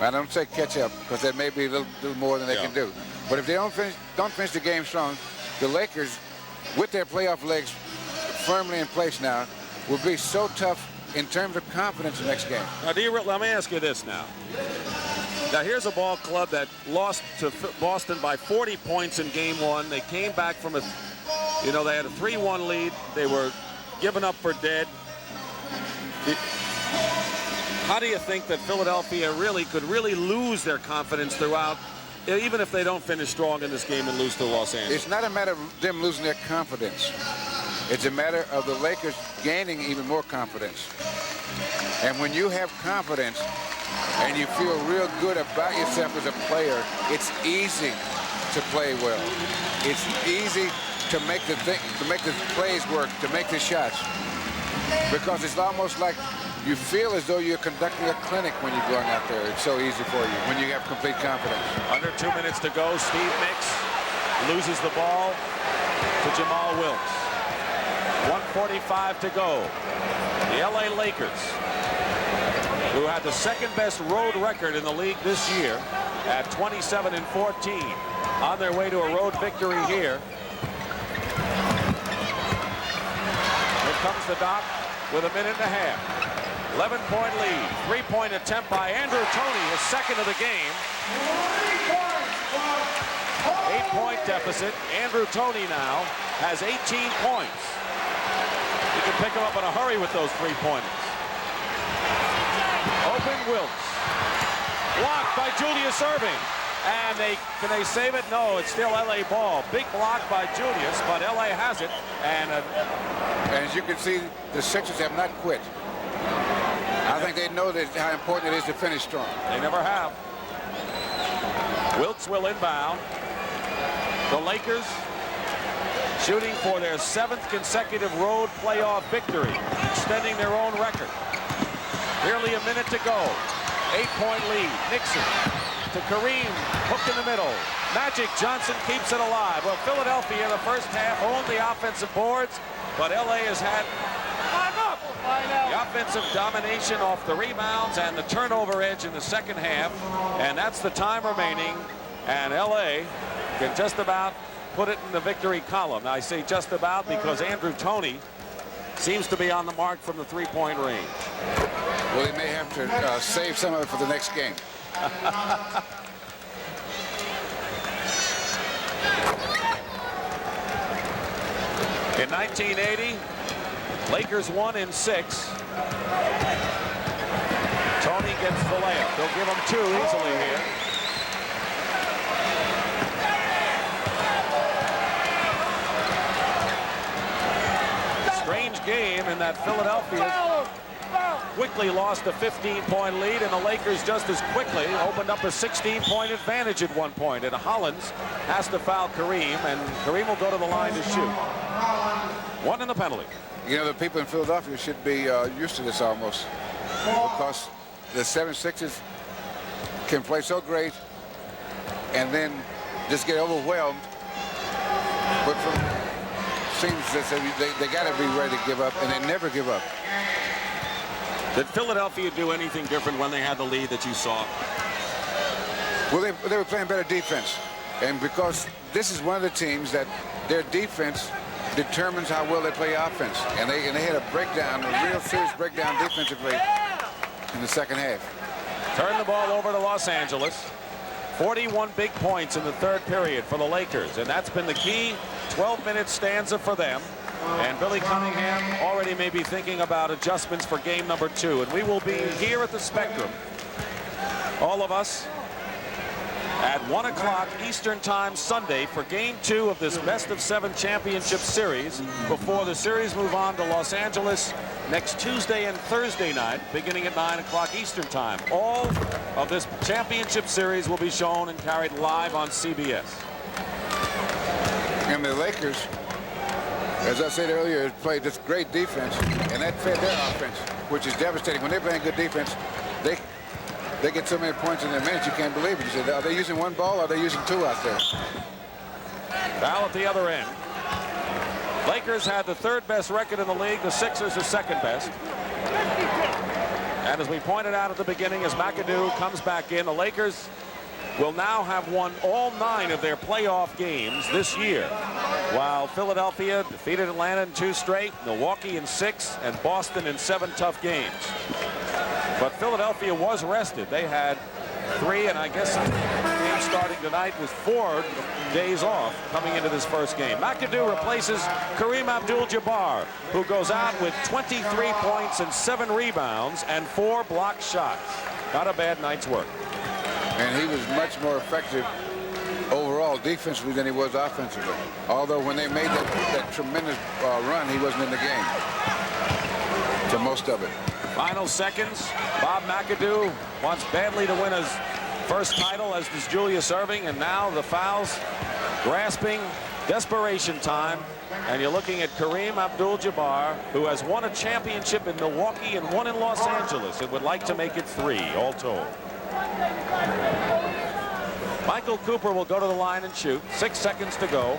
I don't say catch up because that may be a little more than they can do. But if they don't finish the game strong, the Lakers, with their playoff legs firmly in place now, will be so tough in terms of confidence the next game. Now, let me ask you this now. Now, here's a ball club that lost to Boston by 40 points in game one. They came back from they had a 3-1 lead. They were given up for dead. How do you think that Philadelphia could lose their confidence throughout, even if they don't finish strong in this game and lose to Los Angeles? It's not a matter of them losing their confidence. It's a matter of the Lakers gaining even more confidence. And when you have confidence and you feel real good about yourself as a player, it's easy to play well. It's easy to make the plays work, to make the shots. Because it's almost like you feel as though you're conducting a clinic when you're going out there. It's so easy for you when you have complete confidence. Under 2 minutes to go, Steve Nicks loses the ball to Jamal Wilkes. 1:45 to go. The LA Lakers, who had the second best road record in the league this year at 27-14, on their way to a road victory here. Here comes the Doc with a minute and a half. 11-point lead. 3-point attempt by Andrew Toney, his second of the game. 8-point deficit. Andrew Toney now has 18 points. He can pick them up in a hurry with those three-pointers. Open Wilkes. Blocked by Julius Erving. And can they save it? No, it's still LA ball. Big block by Julius, but LA has it. And as you can see, the Sixers have not quit. I think they know how important it is to finish strong. They never have. Wilkes will inbound. The Lakers shooting for their 7th consecutive road playoff victory, extending their own record. Nearly a minute to go. 8-point lead. Nixon to Kareem, hooked in the middle. Magic Johnson keeps it alive. Well, Philadelphia in the first half owned the offensive boards, but LA has had the offensive domination off the rebounds and the turnover edge in the second half, and that's the time remaining, and LA can just about put it in the victory column. Now, I say just about because Andrew Toney seems to be on the mark from the three-point range. Well, he may have to save some of it for the next game. In 1980, Lakers won in 6. Tony gets the layup. They'll give him 2 easily here. Strange game in that Philadelphia quickly lost a 15-point lead, and the Lakers just as quickly opened up a 16-point advantage at one point. And Hollins has to foul Kareem, and Kareem will go to the line to shoot. 1 in the penalty. You know, the people in Philadelphia should be used to this almost, because the 76ers can play so great and then just get overwhelmed. But seems that they got to be ready to give up, and they never give up. Did Philadelphia do anything different when they had the lead that you saw? Well, they were playing better defense, and because this is one of the teams that their defense determines how well they play offense, and they had a breakdown, a real serious breakdown defensively in the second half. Turn the ball over to Los Angeles. 41 big points in the third period for the Lakers, and that's been the key 12-minute stanza for them. And Billy Cunningham already may be thinking about adjustments for game number 2. And we will be here at the Spectrum, all of us, at 1 o'clock Eastern Time Sunday for game 2 of this best-of-7 championship series before the series move on to Los Angeles next Tuesday and Thursday night, beginning at 9 o'clock Eastern Time. All of this championship series will be shown and carried live on CBS. And the Lakers, as I said earlier, played this great defense, and that fed their offense, which is devastating. When they're playing good defense, they get so many points in their minutes, you can't believe it. You said, are they using 1 ball, or are they using 2 out there? Foul at the other end. Lakers had the 3rd best record in the league. The Sixers the 2nd best. And as we pointed out at the beginning, as McAdoo comes back in, the Lakers will now have won all 9 of their playoff games this year, while Philadelphia defeated Atlanta in 2 straight, Milwaukee in 6, and Boston in 7 tough games. But Philadelphia was rested. They had 3, and I guess the game starting tonight with 4 days off coming into this first game. McAdoo replaces Kareem Abdul-Jabbar, who goes out with 23 points and 7 rebounds and 4 blocked shots. Not a bad night's work. And he was much more effective overall defensively than he was offensively. Although when they made that tremendous run, he wasn't in the game for most of it. Final seconds. Bob McAdoo wants badly to win his first title, as does Julius Erving, and now the fouls, grasping, desperation time. And you're looking at Kareem Abdul-Jabbar, who has won a championship in Milwaukee and 1 in Los Angeles, and would like to make it 3 all told. Michael Cooper will go to the line and shoot. 6 seconds to go.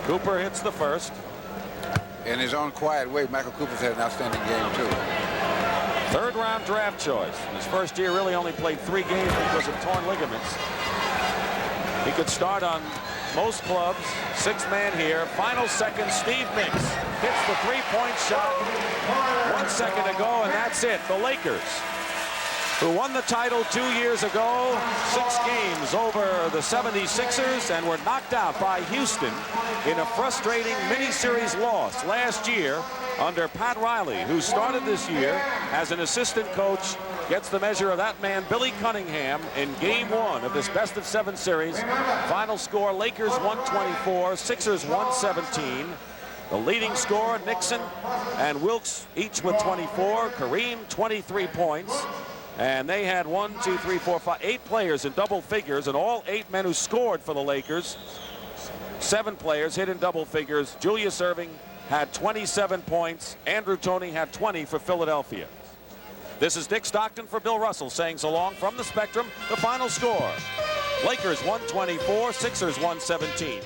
Cooper hits the first. In his own quiet way, Michael Cooper's had an outstanding game, too. 3rd round draft choice. His first year really only played 3 games because of torn ligaments. He could start on most clubs. 6th man here. Final second, Steve Nicks hits the 3-point shot 1 second ago, and that's it. The Lakers, who won the title 2 years ago, 6 games over the 76ers, and were knocked out by Houston in a frustrating mini-series loss last year under Pat Riley, who started this year as an assistant coach, gets the measure of that man, Billy Cunningham, in game 1 of this best-of-7 series. Final score, Lakers 124, Sixers 117. The leading scorer, Nixon and Wilkes, each with 24. Kareem, 23 points. And they had 1, 2, 3, 4, 5, 8 players in double figures, and all 8 men who scored for the Lakers. 7 players hit in double figures. Julius Erving had 27 points. Andrew Toney had 20 for Philadelphia. This is Dick Stockton for Bill Russell saying so long from the Spectrum. The final score, Lakers 124, Sixers 117.